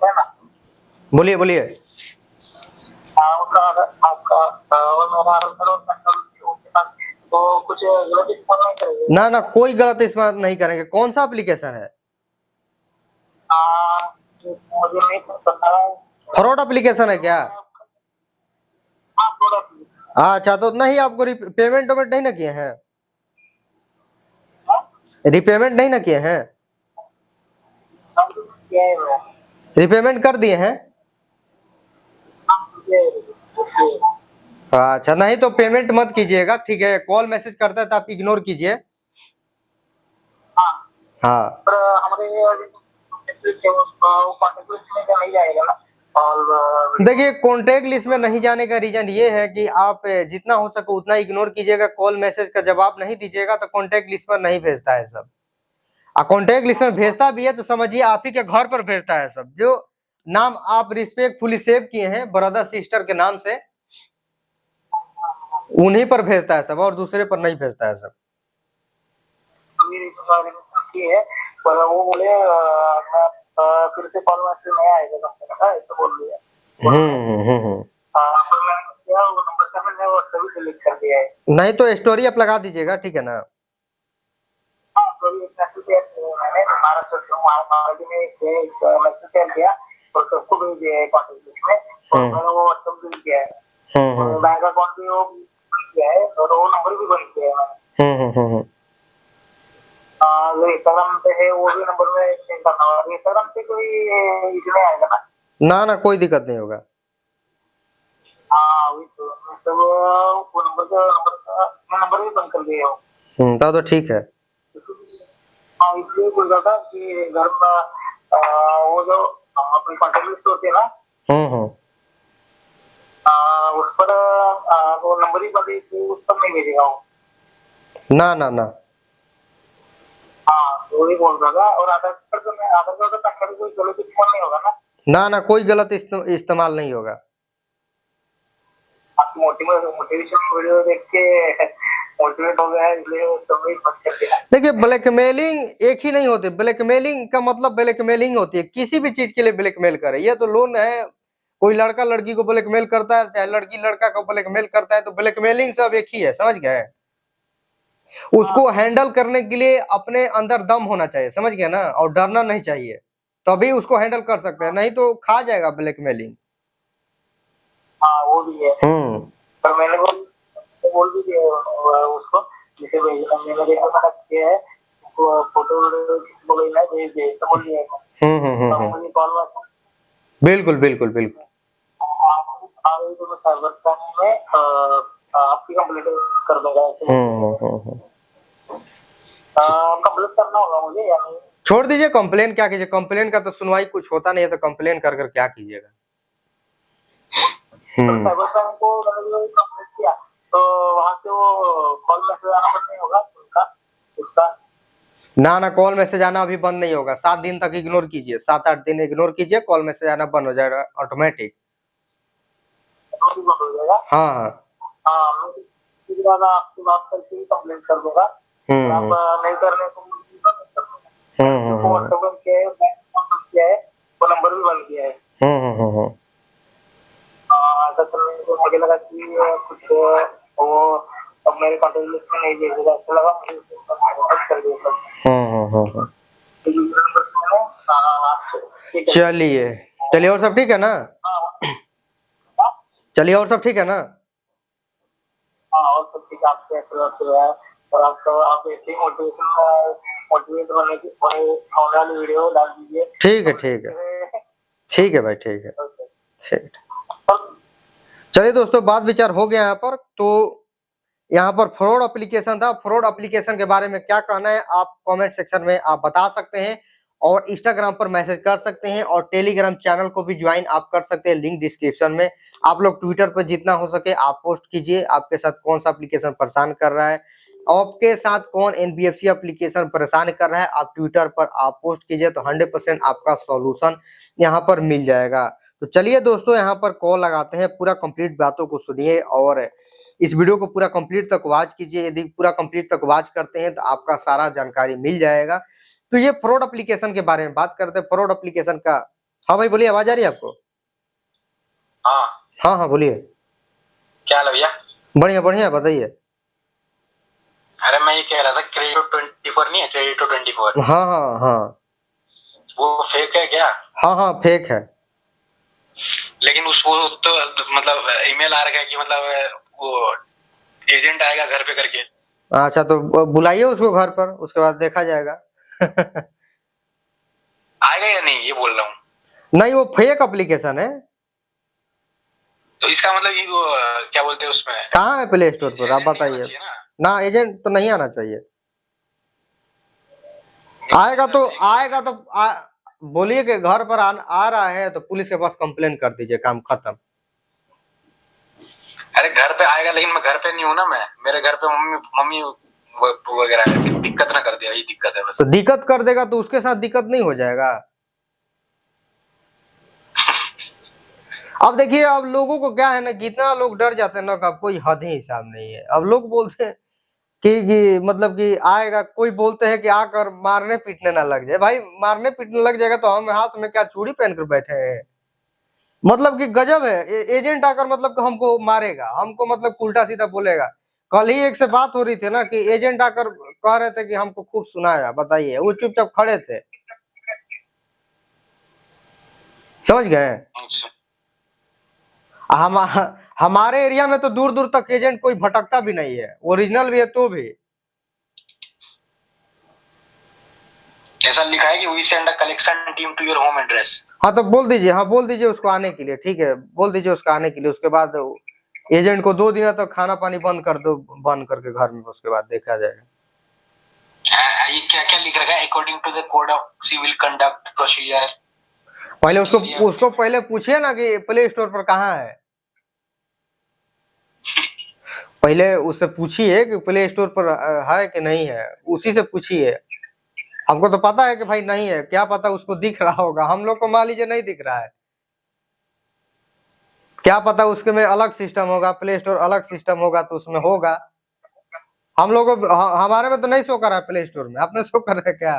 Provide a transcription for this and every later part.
है ना। बोलिए बोलिए। आपका और मेरा उसके पास तो कुछ गलत इस्तेमाल नहीं करेंगे ना ना, कोई गलत इस्तेमाल नहीं करेंगे। कौन सा एप्लीकेशन है? मुझे नहीं पता है। फ्रॉड एप्लीकेशन है क्या? थोड़ा अच्छा, तो नहीं, आपको पेमेंट वेमेंट नहीं ना किए हैं? रिपेमेंट नहीं ना किए हैं? रिपेमेंट कर दिए हैं? अच्छा, नहीं तो पेमेंट मत कीजिएगा, ठीक है। कॉल मैसेज करता है तो आप इग्नोर कीजिए। हाँ, पर हमारे नहीं जाएगा ना। और देखिए, कॉन्टेक्ट लिस्ट में नहीं जाने का रीजन ये है कि आप जितना हो सके उतना इग्नोर कीजिएगा। कॉल मैसेज का जवाब नहीं दीजिएगा तो कॉन्टेक्ट लिस्ट पर नहीं भेजता है सब। कॉन्टेक्ट लिस्ट में भेजता भी है तो समझिए आप ही के घर पर भेजता है सब। जो नाम आप रिस्पेक्टफुली सेव किए हैं ब्रदर सिस्टर के नाम से, उन्हीं पर भेजता है सब, और दूसरे पर नहीं भेजता है सब। की है, पर वो बोले फिर से कॉल मैसेज नहीं आएगा कंपनी का, ऐसा बोल दिया। पर मैंने किया, वो नंबर का मैंने वो सभी डिलीट कर दिया है। नहीं तो स्टोरी आप लगा दीजिएगा, ठीक है ना। स्टोरी मैसेज मैंने महाराष्ट्र से महाराष्ट्र में एक मैसेज शेयर किया और सबको भेज दिया है कॉन्टेक्ट लिस्ट में, और मैंने वो व्हाट्सएप भी किया है, बैंक अकाउंट भी वो किया है और वो नंबर भी बन किया है मैंने। जो इंस्टाग्राम पे है वो भी नंबर में सेंड करना होगा। इंस्टाग्राम पे कोई इशू नहीं आएगा ना? ना ना, कोई दिक्कत नहीं होगा। वही तो मैं सब वो नंबर भी बंद कर दिया हूँ। तो ठीक है। इसलिए बोल रहा था कि घर में वो जो अपनी कॉन्टेक्ट लिस्ट होती है ना, उस पर वो नंबर ही बंदी थी, उस पर नहीं भेजेगा वो। ना ना ना, वही बोल रहा था। और आधार कार्ड तो मैं आधार कार्ड का कोई गलत इस्तेमाल नहीं होगा ना? ना ना, कोई गलत इस्तेमाल नहीं होगा। आपकी मोटिवेशन वीडियो देख के मोटिवेट हो गया है, इसलिए सभी बंद कर दिया। देखिए, ब्लैकमेलिंग एक ही नहीं होती। ब्लैकमेलिंग का मतलब ब्लैकमेलिंग होती है, किसी भी चीज के लिए ब्लैकमेल करे। ये तो लोन है, कोई लड़का लड़की को ब्लैकमेल करता है, चाहे लड़की लड़का को ब्लैकमेल करता है, तो ब्लैकमेलिंग सब एक ही है, समझ गए। उसको हैंडल करने के लिए अपने अंदर दम होना चाहिए, समझ गए ना, और डरना नहीं चाहिए, तभी उसको हैंडल कर सकते हैं, नहीं तो खा जाएगा ब्लैकमेलिंग। वो भी है। पर मैंने बोल भी दिया उसको, जिसे भेजना मैंने किया है, फोटो किसी को भेजना है भेज दे, तो बोल दिया। मुझे कॉल बिल्कुल बिल्कुल बिल्कुल। में आपकी कंप्लीट कर दूंगा। कंप्लीट करना होगा मुझे या नहीं? छोड़ दीजिए, कंप्लेन क्या कीजिए, कंप्लेन का तो सुनवाई कुछ होता नहीं है, तो कंप्लेन कर कर क्या कीजिएगा। साइबर क्राइम को मैंने कंप्लीट किया तो वहां से वो कॉल मैसेज आना बंद नहीं होगा उसका? ना ना, कॉल मैसेज आना अभी बंद नहीं होगा। 7 दिन तक इग्नोर कीजिए, 7-8 दिन इग्नोर कीजिए, कॉल मैसेज आना बंद हो जाएगा ऑटोमेटिक। बंद हो जाएगा? हाँ मैं आपसे बात करके ही कंप्लेंट कर दूंगा। आप नहीं करने को व्हाट्सएप किया है, वो नंबर भी बंद किया है। ऐसा करने को मुझे लगा कि कुछ वो अब मेरे कॉन्टेक्ट लिस्ट में नहीं भेजेगा, ऐसा लगा मुझे, कर दिया। चलिए चलिए, और सब ठीक है ना? चलिए, और सब ठीक है ना? और सब ठीक। आपसे और आप ऐसे मोटिवेट होने की होने वाली वीडियो डाल दीजिए। ठीक है ठीक है ठीक है भाई, ठीक है ठीक है। चलिए दोस्तों, बात विचार हो गया यहाँ पर। तो यहाँ पर फ्रॉड एप्लीकेशन था। फ्रॉड एप्लीकेशन के बारे में क्या कहना है आप कमेंट सेक्शन में आप बता सकते हैं, और इंस्टाग्राम पर मैसेज कर सकते हैं, और टेलीग्राम चैनल को भी ज्वाइन आप कर सकते हैं, लिंक डिस्क्रिप्शन में। आप लोग ट्विटर पर जितना हो सके आप पोस्ट कीजिए, आपके साथ कौन सा एप्लीकेशन परेशान कर रहा है, आपके साथ कौन एनबीएफसी एप्लीकेशन परेशान कर रहा है, आप ट्विटर पर आप पोस्ट कीजिए, तो 100% आपका सॉल्यूशन यहाँ पर मिल जाएगा। तो चलिए दोस्तों, यहाँ पर कॉल लगाते हैं, पूरा कंप्लीट बातों को सुनिए और इस वीडियो को पूरा कंप्लीट तक वॉच कीजिए। यदि पूरा कंप्लीट तक वॉच करते हैं तो आपका सारा जानकारी मिल जाएगा। तो ये फ्रॉड एप्लीकेशन के बारे में बात करते हैं। फ्रॉड एप्लीकेशन का हाँ भाई बोलिए, आवाज आ रही है आपको? हाँ हाँ हाँ बोलिए। क्या हाल है भैया? बढ़िया बढ़िया, बताइए। अरे मैं ये कह रहा था, क्रेडिटो 24 नहीं है, क्रेडिटो 24 हाँ हाँ हाँ वो फेक है क्या? हाँ हाँ फेक है। लेकिन उसको तो मतलब ईमेल आ रखा है कि मतलब वो एजेंट आएगा घर पे करके। अच्छा तो बुलाइए उसको घर पर, उसके बाद देखा जाएगा। आएगा या नहीं ये बोल रहा हूँ। नहीं वो फेक एप्लीकेशन है। तो इसका मतलब ये वो क्या बोलते हैं उसमें, कहाँ है प्ले स्टोर पर, आप एजेंट नहीं आना बताइए। चाहिए ना? ना एजेंट तो नहीं आना चाहिए। आएगा तो बोलिए कि घर पर आ रहा है तो पुलिस के पास कंप्लेन कर दीजिए, काम खत्म। अरे घर पे आएगा, लेकिन मैं घर पे नहीं हूँ ना, मैं मेरे घर पे मम्मी मम्मी वगैरह है, दिक्कत ना कर दिया, यही दिक्कत है बस। तो दिक्कत कर देगा तो उसके साथ दिक्कत नहीं हो जाएगा? अब देखिए, अब लोगों को क्या है ना, कितना लोग डर जाते हैं ना, का कोई हद ही हिसाब नहीं है। अब लोग बोलते हैं कि मतलब कि आएगा, कोई बोलते हैं कि आकर मारने पीटने ना लग जाए। भाई मारने पीटने लग जाएगा तो हम हाथ में क्या चूड़ी पहन कर बैठे हैं? मतलब कि गजब है। एजेंट आकर मतलब कि हमको मारेगा, हमको मतलब उल्टा सीधा बोलेगा। कल ही एक से बात हो रही थी ना कि एजेंट आकर कह रहे थे कि हमको खूब सुनाया, बताइए। वो चुपचाप खड़े थे, समझ गए? अच्छा। हम हमारे एरिया में तो दूर दूर तक एजेंट कोई भटकता भी नहीं है, ओरिजिनल भी है तो भी। ऐसा लिखा है कि we send a collection team to your home address. हाँ तो बोल दीजिए, हाँ बोल दीजिए उसको आने के लिए, ठीक है बोल दीजिए उसको आने के लिए। उसके बाद एजेंट को 2 दिन तक खाना पानी बंद कर दो, बंद करके घर में, उसके बाद देखा जाएगा। ये क्या क्या लिख रखा है, according to the code of civil conduct procedure. पहले उसको पहले पूछिए ना कि प्ले स्टोर पर कहाँ है। पहले उससे पूछिए कि प्ले स्टोर पर है कि नहीं है, उसी से पूछिए। हमको तो पता है कि भाई नहीं है, क्या पता उसको दिख रहा होगा, हम लोग को मान लीजिए नहीं दिख रहा है, क्या पता उसके में अलग सिस्टम होगा, प्ले स्टोर अलग सिस्टम होगा तो उसमें होगा। हम लोग हमारे में तो नहीं शो कर रहा है प्ले स्टोर में, आपने शो कर रहा है क्या?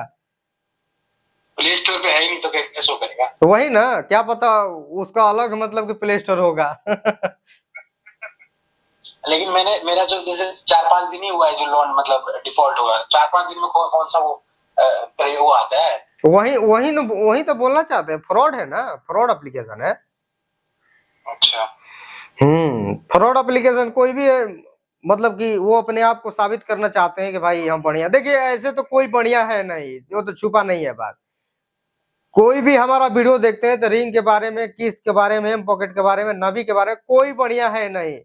प्ले स्टोर पे है ही नहीं तो कैसे शो करेगा? तो वही ना, क्या पता उसका अलग मतलब कि प्ले स्टोर होगा। लेकिन मेरा जो जैसे 4-5 दिन ही हुआ है जो लोन मतलब डिफॉल्ट हुआ, 4-5 दिन में कौन सा वो वो आता है। वही तो बोलना चाहते हैं, फ्रॉड है ना, फ्रॉड एप्लीकेशन है। अच्छा। फ्रॉड एप्लीकेशन कोई भी है, मतलब कि वो अपने आप को साबित करना चाहते हैं कि भाई हम बढ़िया। देखिए ऐसे तो कोई बढ़िया है नहीं, वो तो छुपा नहीं है बात। कोई भी हमारा वीडियो देखते हैं तो रिंग के बारे में, किस्त के बारे में, एम पॉकेट के बारे में, नबी के बारे में, कोई बढ़िया है नहीं।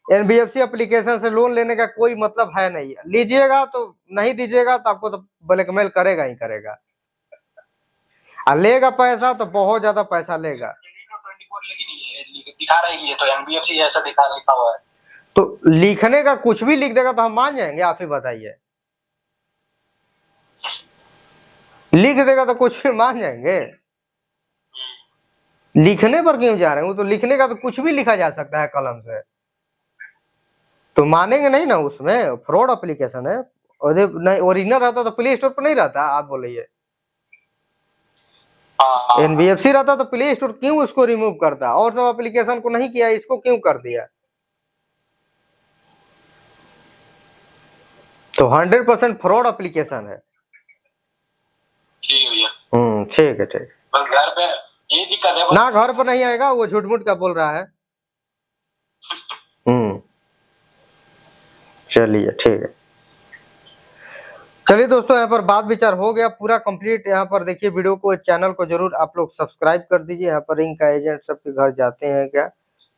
एनबीएफसी एप्लीकेशन से लोन लेने का कोई मतलब है नहीं। लीजिएगा तो नहीं दीजिएगा तो आपको तो ब्लैकमेल करेगा ही करेगा, और लेगा पैसा तो बहुत ज्यादा पैसा लेगा। लेकिन दिखा रहा है कि ये तो एनबीएफसी ऐसा लिखा हुआ है। तो लिखने का कुछ भी लिख देगा तो हम मान जाएंगे? आप ही बताइए, लिख देगा तो कुछ भी मान जाएंगे? लिखने पर क्यों जा रहे हैं? वो तो लिखने का तो कुछ भी लिखा जा सकता है कलम से, तो मानेंगे नहीं ना। उसमें फ्रॉड एप्लीकेशन है, और नहीं ओरिजिनल रहता तो प्ले स्टोर पर नहीं रहता, आप बोलिए। एनबीएफसी रहता तो प्ले स्टोर क्यों उसको रिमूव करता, और सब एप्लीकेशन को नहीं किया, इसको क्यों कर दिया? तो 100% फ्रॉड एप्लीकेशन है। ठीक है भैया। ठीक है, ठीक। बस घर पे ये दिक्कत है ना घर पर नहीं आएगा, वो झूठ मूठ का बोल रहा है। चलिए ठीक है। चलिए दोस्तों, यहाँ पर बात विचार हो गया पूरा कंप्लीट। यहाँ पर देखिए वीडियो को, चैनल को जरूर आप लोग सब्सक्राइब कर दीजिए। यहाँ पर रिंग का एजेंट सबके घर जाते हैं क्या?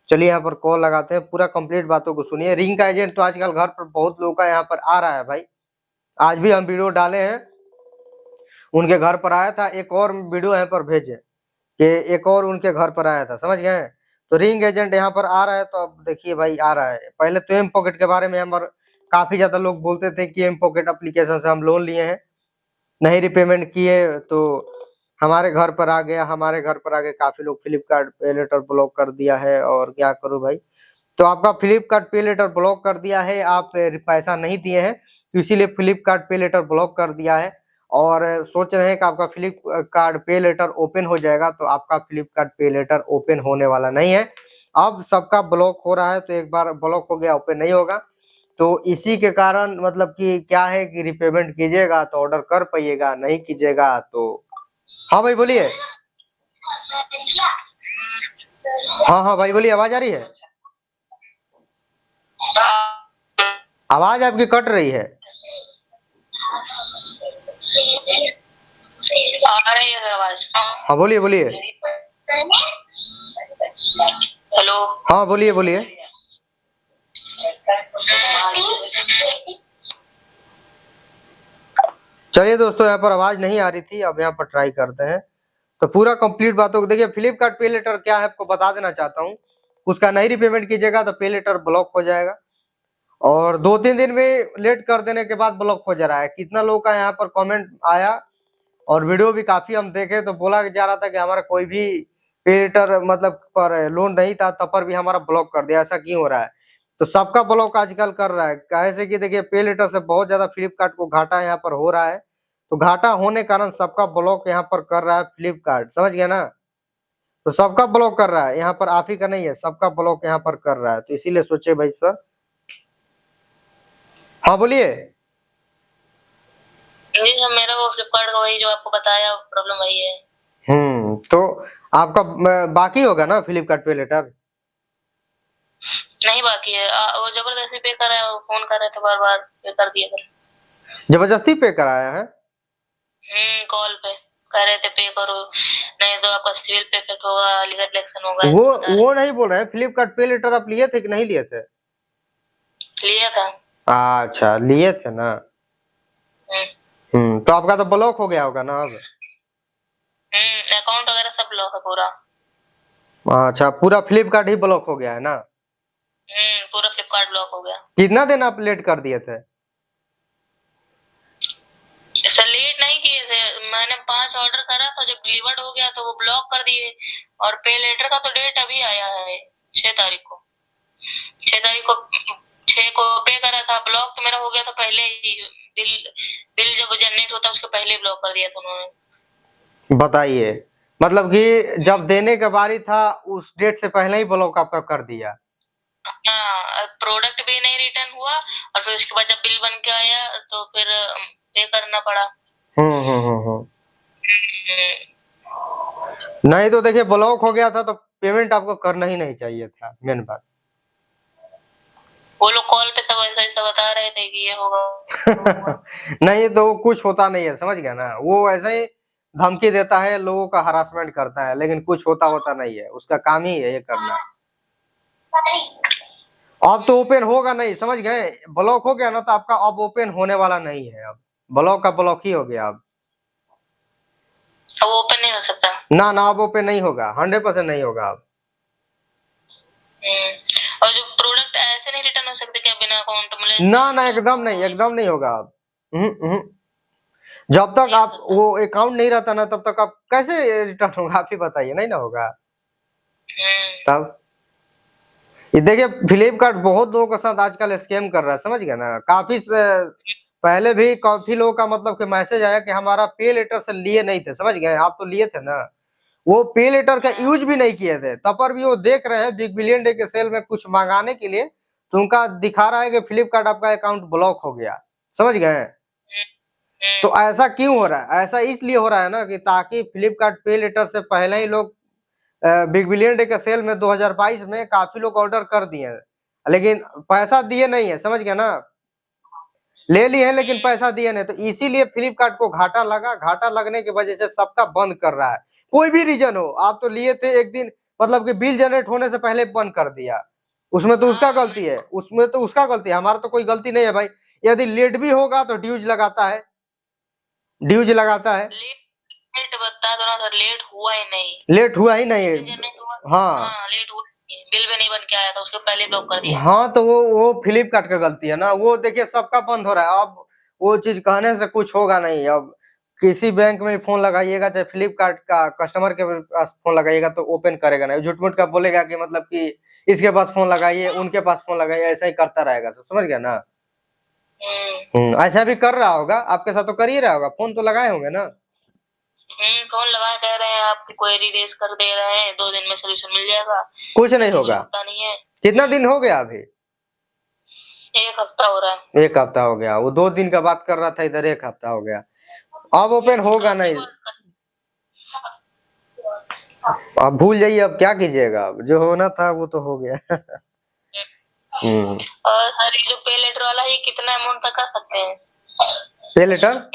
चलिए यहाँ पर कॉल लगाते हैं, पूरा कंप्लीट बातों को सुनिए। रिंग का एजेंट तो आजकल घर पर बहुत लोगों का यहाँ पर आ रहा है भाई। आज भी हम वीडियो डाले हैं, उनके घर पर आया था। एक और वीडियो यहाँ पर भेजे कि एक और उनके घर पर आया था, समझ गए? तो रिंग एजेंट यहाँ पर आ रहा है। तो अब देखिए भाई आ रहा है। पहले तो एम पॉकेट के बारे में हम काफी ज्यादा लोग बोलते थे कि एम पॉकेट एप्लीकेशन से हम लोन लिए हैं, नहीं रिपेमेंट किए तो हमारे घर पर आ गया, हमारे घर पर आके काफी लोग फ्लिपकार्ट पे लेटर ब्लॉक कर दिया है। और क्या करूं भाई, तो आपका फ्लिपकार्ट पे लेटर ब्लॉक कर दिया है, आप पैसा नहीं दिए हैं तो इसीलिए फ्लिपकार्ट पे लेटर ब्लॉक कर दिया है। और सोच रहे हैं कि आपका फ्लिपकार्ट पे लेटर ओपन हो जाएगा, तो आपका फ्लिपकार्ट पे लेटर ओपन होने वाला नहीं है। अब सबका ब्लॉक हो रहा है, तो एक बार ब्लॉक हो गया ओपन नहीं होगा। तो इसी के कारण मतलब कि क्या है कि रिपेमेंट कीजिएगा तो ऑर्डर कर पाइएगा, नहीं कीजिएगा तो। हाँ भाई बोलिए। हाँ हाँ भाई बोलिए, आवाज आ रही है? आवाज आपकी कट रही है। आ रही है आवाज? हाँ बोलिए बोलिए। हेलो। हाँ बोलिए बोलिए। चलिए दोस्तों, यहाँ पर आवाज नहीं आ रही थी, अब यहाँ पर ट्राई करते हैं। तो पूरा कंप्लीट बातों को देखिए, फ्लिपकार्ट पे लेटर क्या है आपको बता देना चाहता हूँ। उसका नहीं रिपेमेंट कीजिएगा तो पे लेटर ब्लॉक हो जाएगा, और 2-3 दिन में लेट कर देने के बाद ब्लॉक हो जा रहा है। कितना लोगों का यहाँ पर कमेंट आया और वीडियो भी काफी हम देखे, तो बोला जा रहा था कि हमारा कोई भी पे लेटर मतलब पर लोन नहीं था, तब पर भी हमारा ब्लॉक कर दिया। ऐसा क्यों हो रहा है? तो सबका ब्लॉक आजकल कर रहा है, कैसे कि देखिए पे लेटर से बहुत ज्यादा फ्लिपकार्ट को घाटा यहाँ पर हो रहा है। तो घाटा होने के कारण सबका ब्लॉक यहाँ पर कर रहा है फ्लिपकार्ट, समझ गया ना? तो सबका ब्लॉक कर रहा है, यहाँ पर आप ही का नहीं है, सबका ब्लॉक यहाँ पर कर रहा है। तो इसीलिए सोचे भाई सर। हाँ बोलिए। जी सर, मेरा वो फ्लिपकार्ट का वही जो आपको बताया प्रॉब्लम वही है। तो आपका बाकी होगा ना फ्लिपकार्ट पे लेटर? नहीं बाकी है, वो जबरदस्ती पे कर रहा है, वो फोन कर रहे थे बार बार, पे कर दिया कल। जबरदस्ती पे कराया है? कॉल पे कह रहे थे पे करो, नहीं तो आपका सिविल पे इफेक्ट होगा, लीगल एक्शन होगा। वो नहीं बोल रहे हैं, फ्लिपकार्ट पे लेटर आप लिए थे कि नहीं लिए थे? लिया था। अच्छा लिए थे ना। तो आपका तो ब्लॉक हो गया होगा ना अब? अकाउंट वगैरह सब ब्लॉक है पूरा। अच्छा, पूरा फ्लिपकार्ट ही ब्लॉक हो गया है ना? पूरा फ्लिपकार्ट ब्लॉक हो गया। कितना दिन आप लेट कर दिए थे? सर लेट नहीं किए थे, मैंने 5 ऑर्डर करा था, जब डिलीवर्ड हो गया तो वो ब्लॉक कर दिए। और पे लेटर का तो डेट अभी आया है 6 तारीख को। 6 को पे करा था, ब्लॉक तो मेरा हो गया था पहले ही। बिल जब जनरेट होता उसके पहले ही ब्लॉक कर दिया था उन्होंने। बताइए, मतलब कि जब देने का बारी था उस डेट से पहले ही ब्लॉक आपका कर दिया? हाँ, प्रोडक्ट भी नहीं रिटर्न हुआ, और फिर उसके बाद जब बिल बन के आया तो फिर पे करना पड़ा। नहीं तो देखिए, ब्लॉक हो गया था तो पेमेंट आपको करना ही नहीं चाहिए था, मेन बात। वो लोग कॉल पे सब ऐसा बता रहे थे कि ये होगा। नहीं तो कुछ होता नहीं है, समझ गया ना? वो ऐसे ही धमकी देता है, लोगों का हरासमेंट करता है, लेकिन कुछ होता नहीं है, उसका काम ही है ये करना। अब तो ओपन होगा नहीं, समझ गए? ब्लॉक हो गया ना तो आपका अब ओपन होने वाला नहीं है, अब ब्लॉक का ब्लॉक ही हो गया। अब ओपन नहीं हो सकता ना, अब ओपन नहीं होगा, 100% नहीं होगा अब। और जो प्रोडक्ट ऐसे नहीं रिटर्न हो सकते क्या बिना अकाउंट में? ना एकदम नहीं होगा अब। जब तक आप वो अकाउंट नहीं रहता ना, तब तक आप कैसे रिटर्न होगा, आप ही बताइए, नहीं ना होगा तब। ये देखिए, फ्लिपकार्ट बहुत लोगों के साथ आजकल स्कैम कर रहा है, समझ गया ना? पहले भी काफी लोगों का मतलब कि मैसेज आया कि हमारा पे लेटर से लिए नहीं थे, समझ गए? आप तो लिए थे ना, वो पे लेटर का यूज भी नहीं किए थे, तब पर भी वो देख रहे हैं बिग बिलियन डे के सेल में कुछ मंगाने के लिए, तो उनका दिखा रहा है कि फ्लिपकार्ट आपका अकाउंट ब्लॉक हो गया, समझ गए? तो ऐसा क्यों हो रहा है? ऐसा इसलिए हो रहा है ना कि ताकि फ्लिपकार्ट पे लेटर से पहले ही लोग बिग बिलियन डे के सेल में 2022 में काफी लोग ऑर्डर कर दिए हैं, लेकिन पैसा दिए नहीं है, समझ गया ना? ले लिए हैं लेकिन पैसा दिए नहीं, तो इसीलिए फ्लिपकार्ट को घाटा लगा। घाटा लगने की वजह से सबका बंद कर रहा है, कोई भी रीजन हो। आप तो लिए थे एक दिन, मतलब कि बिल जनरेट होने से पहले बंद कर दिया, उसमें तो उसका गलती है, हमारा तो कोई गलती नहीं है भाई। यदि लेट भी होगा तो ड्यूज लगाता है। लेट बता दो ना सर, लेट हुआ ही नहीं। लेट हुआ ही नहीं। हाँ लेट हुआ, बिल भी नहीं बन के आया था, उसके पहले ब्लॉक कर दिया। हाँ तो वो फ्लिपकार्ट का गलती है ना। वो देखिए सबका बंद हो रहा है, अब वो चीज कहने से कुछ होगा नहीं। अब किसी बैंक में फोन लगाइएगा, चाहे फ्लिपकार्ट का कस्टमर के पास फोन लगाइएगा, तो ओपन करेगा नहीं, झूठ मूठ का बोलेगा कि मतलब कि इसके पास फोन लगाइए, उनके पास फोन लगाइए, ऐसा ही करता रहेगा, सब समझ गया ना? ऐसा भी कर रहा होगा आपके साथ, तो कर ही रहा होगा, फोन तो लगाए होंगे ना। फोन लगा कह रहे हैं आपकी क्वेरी रेस कर दे रहे हैं, 2 दिन में सोल्यूशन मिल जाएगा। कुछ नहीं होगा। होता नहीं है। कितना दिन हो गया अभी? 1 हफ्ता हो रहा है। 1 हफ्ता हो गया, वो 2 दिन का बात कर रहा था, इधर 1 हफ्ता हो गया। अब ओपन होगा नहीं, अब भूल जाइए, अब क्या कीजिएगा, अब जो होना था वो तो हो गया। और सर ये जो पे लेटर वाला है, कितना अमाउंट तक कर सकते हैं? पे लेटर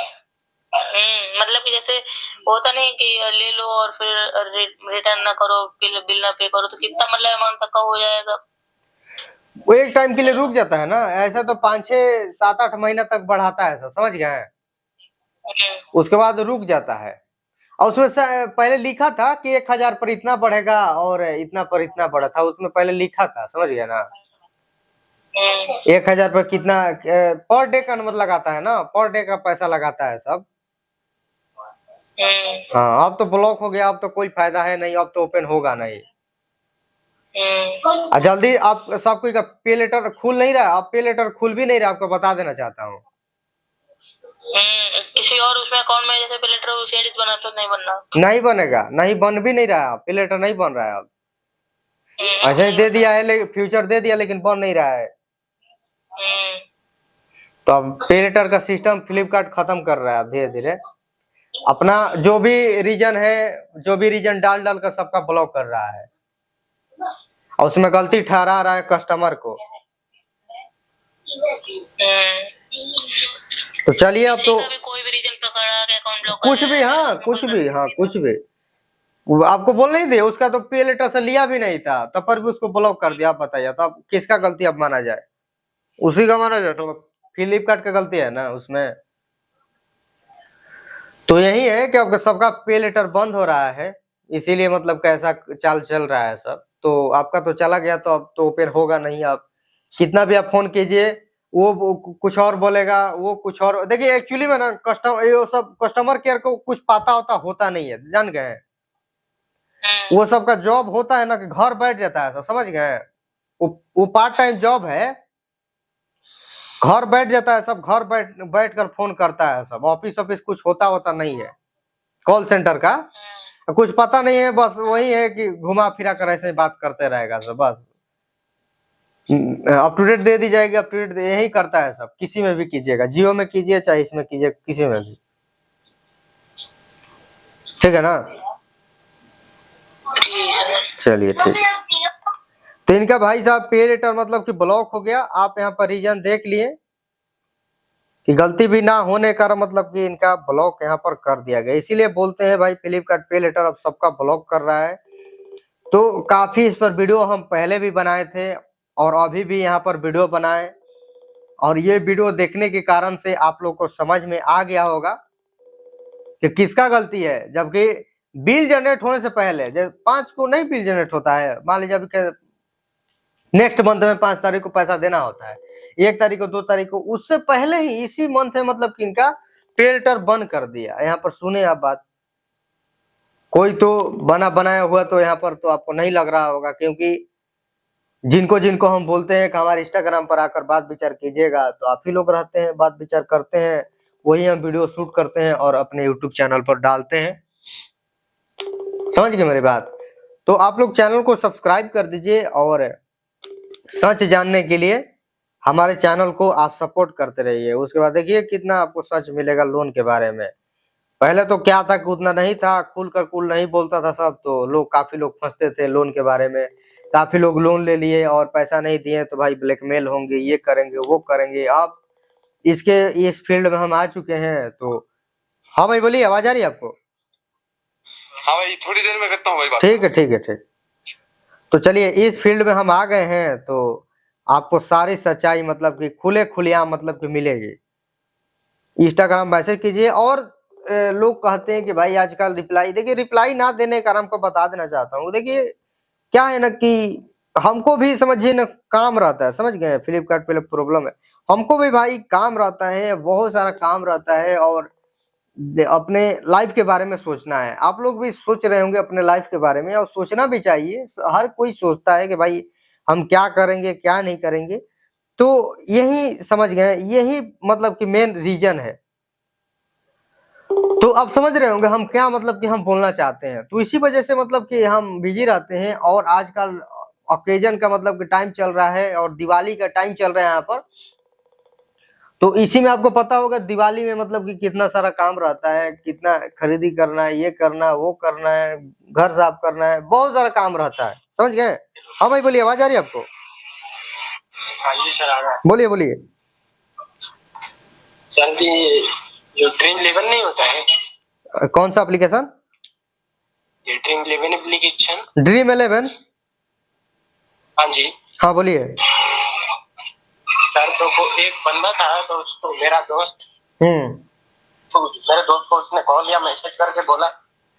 मतलब कि जैसे होता नहीं कि ले लो और फिर रिटर्न ना करो, बिल ना पे करो, तो कितना मतलब अमाउंट तक का हो जाएगा? वो एक टाइम के लिए रुक जाता है ना, ऐसा तो 5, 6, 7, 8 महीना तक बढ़ाता है, सब समझ गए। उसके बाद रुक जाता है, और उसमें पहले लिखा था कि 1000 पर इतना बढ़ेगा और इतना पर इतना बढ़ा था, उसमें पहले लिखा था, समझ गया ना। 1000 पर कितना पर डे का नंबर लगाता है ना, पर डे का पैसा लगाता है सब। हाँ, अब तो ब्लॉक हो गया, अब तो कोई फायदा है नहीं, अब तो ओपन होगा नहीं। जल्दी आप सबको पे लेटर खुल नहीं रहा, अब पे लेटर खुल भी नहीं रहा, आपको बता देना चाहता हूँ। किसी और उसमें अकाउंट में जैसे पे लेटर सीरीज बना तो नहीं बनना, नहीं बनेगा, नहीं बन भी नहीं रहा, पे लेटर नहीं बन रहा है अब। ऐसे ही दे दिया है, लेकिन फ्यूचर दे दिया, लेकिन बन नहीं रहा है। तो अब पे लेटर का सिस्टम फ्लिपकार्ट खत्म कर रहा है धीरे धीरे, अपना जो भी रीजन है, जो भी रीजन डाल डाल कर सबका ब्लॉक कर रहा है, और उसमें गलती ठहरा रहा है कस्टमर को। तो चलिए, अब तो कोई भी रीजन पकड़ा के अकाउंट ब्लॉक, कुछ भी, हाँ कुछ भी, हाँ कुछ भी, आपको बोल नहीं दे, उसका तो पे लेटर से लिया भी नहीं था, तब पर भी उसको ब्लॉक कर दिया। आप बताइए, तो अब किसका गलती अब माना जाए? उसी का माना जाए, तो फ्लिपकार्ट का गलती है ना उसमें। तो यही है कि अब सबका पे लेटर बंद हो रहा है, इसीलिए मतलब कैसा चाल चल रहा है सब। तो आपका तो चला गया, तो अब तो ओपन होगा नहीं। आप कितना भी आप फोन कीजिए, वो कुछ और बोलेगा, वो कुछ और। देखिए एक्चुअली में ना ये सब कस्टमर केयर को कुछ पता होता नहीं है, जान गए। वो सबका जॉब होता है ना कि घर बैठ जाता है सब, समझ गए। वो पार्ट टाइम जॉब है, घर बैठ जाता है सब, घर बैठ कर फोन करता है सब। ऑफिस कुछ होता नहीं है, कॉल सेंटर का कुछ पता नहीं है, बस वही है कि घुमा फिरा कर ऐसे बात करते रहेगा सब, बस अप टू डेट दे दी जाएगी, अप टू डेट यही करता है सब। किसी में भी कीजिएगा, जियो में कीजिए चाहे इसमें कीजिए, किसी में भी, ठीक है ना। चलिए ठीक। तो इनका भाई साहब पे लेटर मतलब कि ब्लॉक हो गया। आप यहाँ पर रीजन देख लिए कि गलती भी ना होने का मतलब कि इनका ब्लॉक यहाँ पर कर दिया गया। इसीलिए बोलते हैं भाई, फ्लिपकार्ट पे लेटर अब सबका ब्लॉक कर रहा है। तो काफी इस पर वीडियो हम पहले भी बनाए थे, और अभी भी यहाँ पर वीडियो बनाए, और ये वीडियो देखने के कारण से आप लोग को समझ में आ गया होगा कि किसका गलती है। जबकि बिल जनरेट होने से पहले, जब 5 को नहीं बिल जनरेट होता है, मान लीजिए अभी नेक्स्ट मंथ में 5 तारीख को पैसा देना होता है, 1 तारीख को, 2 तारीख को, उससे पहले ही इसी मंथ में मतलब कि इनका पे लेटर बंद कर दिया। यहाँ पर सुने आप बात, कोई तो बना बनाया हुआ तो यहाँ पर तो आपको नहीं लग रहा होगा, क्योंकि जिनको जिनको हम बोलते हैं कि हमारे इंस्टाग्राम पर आकर बात विचार कीजिएगा, तो आप ही लोग रहते हैं, बात विचार करते हैं, वही हम वीडियो शूट करते हैं और अपने यूट्यूब चैनल पर डालते हैं। समझ गए मेरी बात? तो आप लोग चैनल को सब्सक्राइब कर दीजिए, और सच जानने के लिए हमारे चैनल को आप सपोर्ट करते रहिए। उसके बाद देखिए कितना आपको सच मिलेगा लोन के बारे में। पहले तो क्या था कि उतना नहीं था, खुल नहीं बोलता था सब, तो काफी लोग फंसते थे लोन के बारे में। काफी लोग लोन ले लिए और पैसा नहीं दिए तो भाई ब्लैकमेल होंगे, ये करेंगे वो करेंगे। अब इस फील्ड में हम आ चुके हैं। तो हाँ भाई बोलिए, आवाज आ रही है आपको? हाँ भाई, थोड़ी देर में करता हूँ भाई बात। ठीक है ठीक है ठीक। तो चलिए, इस फील्ड में हम आ गए हैं, तो आपको सारी सच्चाई मतलब कि खुलेआम मतलब कि मिलेगी। इंस्टाग्राम मैसेज कीजिए। और लोग कहते हैं कि भाई आजकल रिप्लाई, देखिए रिप्लाई ना देने का आपको बता देना चाहता हूँ। देखिए क्या है ना कि हमको भी समझिए ना काम रहता है, समझ गए। फ्लिपकार्ट पे प्रॉब्लम है, हमको भी भाई काम रहता है, बहुत सारा काम रहता है, और अपने लाइफ के बारे में सोचना है। आप लोग भी सोच रहे होंगे अपने लाइफ के बारे में, और सोचना भी चाहिए। हर कोई सोचता है कि भाई हम क्या करेंगे क्या नहीं करेंगे। तो यही समझ गए, यही मतलब कि मेन रीजन है। तो आप समझ रहे होंगे हम क्या मतलब कि हम बोलना चाहते हैं। तो इसी वजह से मतलब कि हम बिजी रहते हैं, और आजकल ओकेजन का मतलब कि टाइम चल रहा है और दिवाली का टाइम चल रहा है यहाँ पर। तो इसी में आपको पता होगा दिवाली में मतलब कि कितना सारा काम रहता है, कितना खरीदी करना है, ये करना है, वो करना है, घर साफ करना है, बहुत सारा काम रहता है, समझ गए। हाँ भाई बोलिए, आवाज आ रही है आपको? हाँ जी सर, आ रहा है। बोलिए बोलिए। सर जी, जो ड्रीम 11 नहीं होता है, कौन सा एप्लीकेशन? ये ड्रीम 11 एप्लीकेशन। ड्रीम 11? हाँ जी हाँ बोलिए। सर, तो वो एक बंदा था, तो उसको मेरा दोस्त, तो मेरे दोस्त को उसने कॉल या मैसेज करके बोला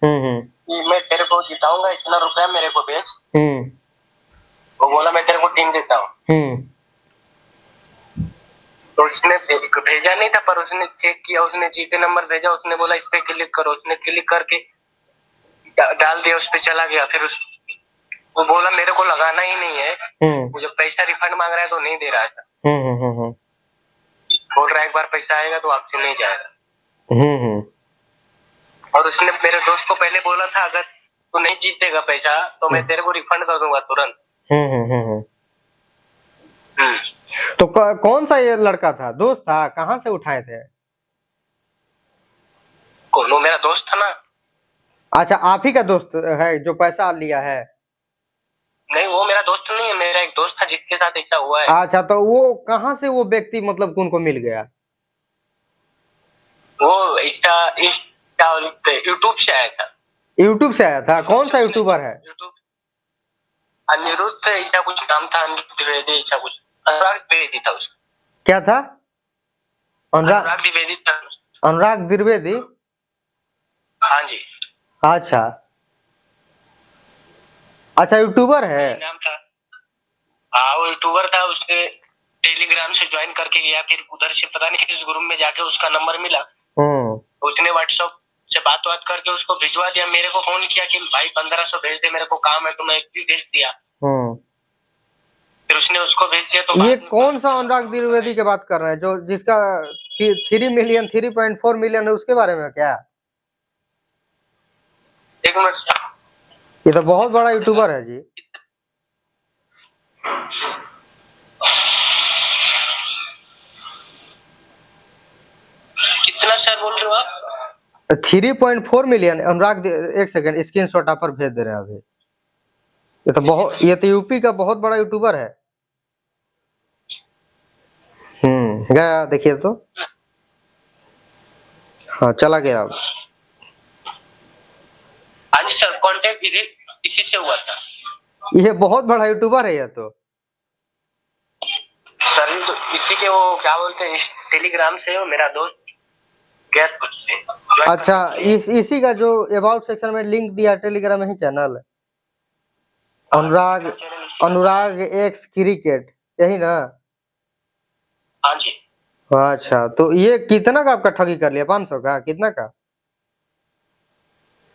कि मैं तेरे को जिताऊंगा, इतना रुपया मेरे को भेज। वो बोला मैं तेरे को टीम देता हूँ। तो उसने भेजा नहीं था, पर उसने चेक किया, उसने जीपे नंबर भेजा, उसने बोला इस पे क्लिक करो, उसने क्लिक करके डाल दिया, उस पे चला गया। फिर वो बोला मेरे को लगाना ही नहीं है, मुझे पैसा रिफंड मांग रहा है तो नहीं दे रहा था। बोल रहा है एक बार पैसा आएगा तो आपसे नहीं जाएगा। और उसने मेरे दोस्त को पहले बोला था अगर तू नहीं जीतेगा पैसा तो मैं तेरे को रिफंड कर दूंगा तुरंत। तो कौन सा ये लड़का था, दोस्त था, कहाँ से उठाए थे? वो मेरा दोस्त था ना। अच्छा, आप ही का दोस्त है जो पैसा लिया है? नहीं, वो मेरा दोस्त नहीं है, मेरा एक दोस्त था जिसके साथ ऐसा हुआ है। अच्छा, तो वो कहाँ से वो व्यक्ति मतलब उनको मिल गया? वो यूट्यूब से आया था। यूट्यूब से आया था? कौन सा यूट्यूबर है? यूट्यूब, अनिरुद्ध ऐसा कुछ नाम था, अनिरुद्ध द्विवेदी ऐसा कुछ, अनुराग द्विवेदी था उसका। क्या था? अनुराग द्विवेदी था। अनुराग द्विवेदी? हाँ जी। अच्छा अच्छा, यूट्यूबर है? नाम था। हाँ, वो यूट्यूबर था, उसने टेलीग्राम से ज्वाइन करके गया, फिर उधर से पता नहीं किस ग्रुप में जाके उसका नंबर मिला। उसने व्हाट्सएप से बात करके उसको भिजवा दिया। मेरे को फोन किया कि भाई 1500 भेज दे, मेरे को काम है, तो मैं भी भेज दिया। फिर उसने उसको भेज दिया। तो ये कौन सा अनुराग द्विवेदी की बात कर रहे हैं, जो जिसका 3 मिलियन 3.4 मिलियन है, उसके बारे में क्या? एक मिनट, ये तो बहुत बड़ा यूट्यूबर है जी। कितना सर बोल रहे हो आप? 3.4 मिलियन अनुराग। एक सेकंड, स्क्रीनशॉट आप पर भेज दे रहे हैं अभी। ये तो यूपी का बहुत बड़ा यूट्यूबर है। गया देखिए तो। हाँ, चला गया अब। हाँ जी सर, कॉन्टेक्ट इसी से हुआ था। ये बहुत बड़ा यूट्यूबर है ये तो। सर तो इसी के वो क्या बोलते हैं, टेलीग्राम से वो मेरा दोस्त गया से। अच्छा, इसी का जो अबाउट सेक्शन में लिंक दिया टेलीग्राम में ही चैनल अनुराग एक्स क्रिकेट, यही ना? हाँ जी। अच्छा, तो ये कितना का आपका ठगी कर लिया? 500 का? कितना का?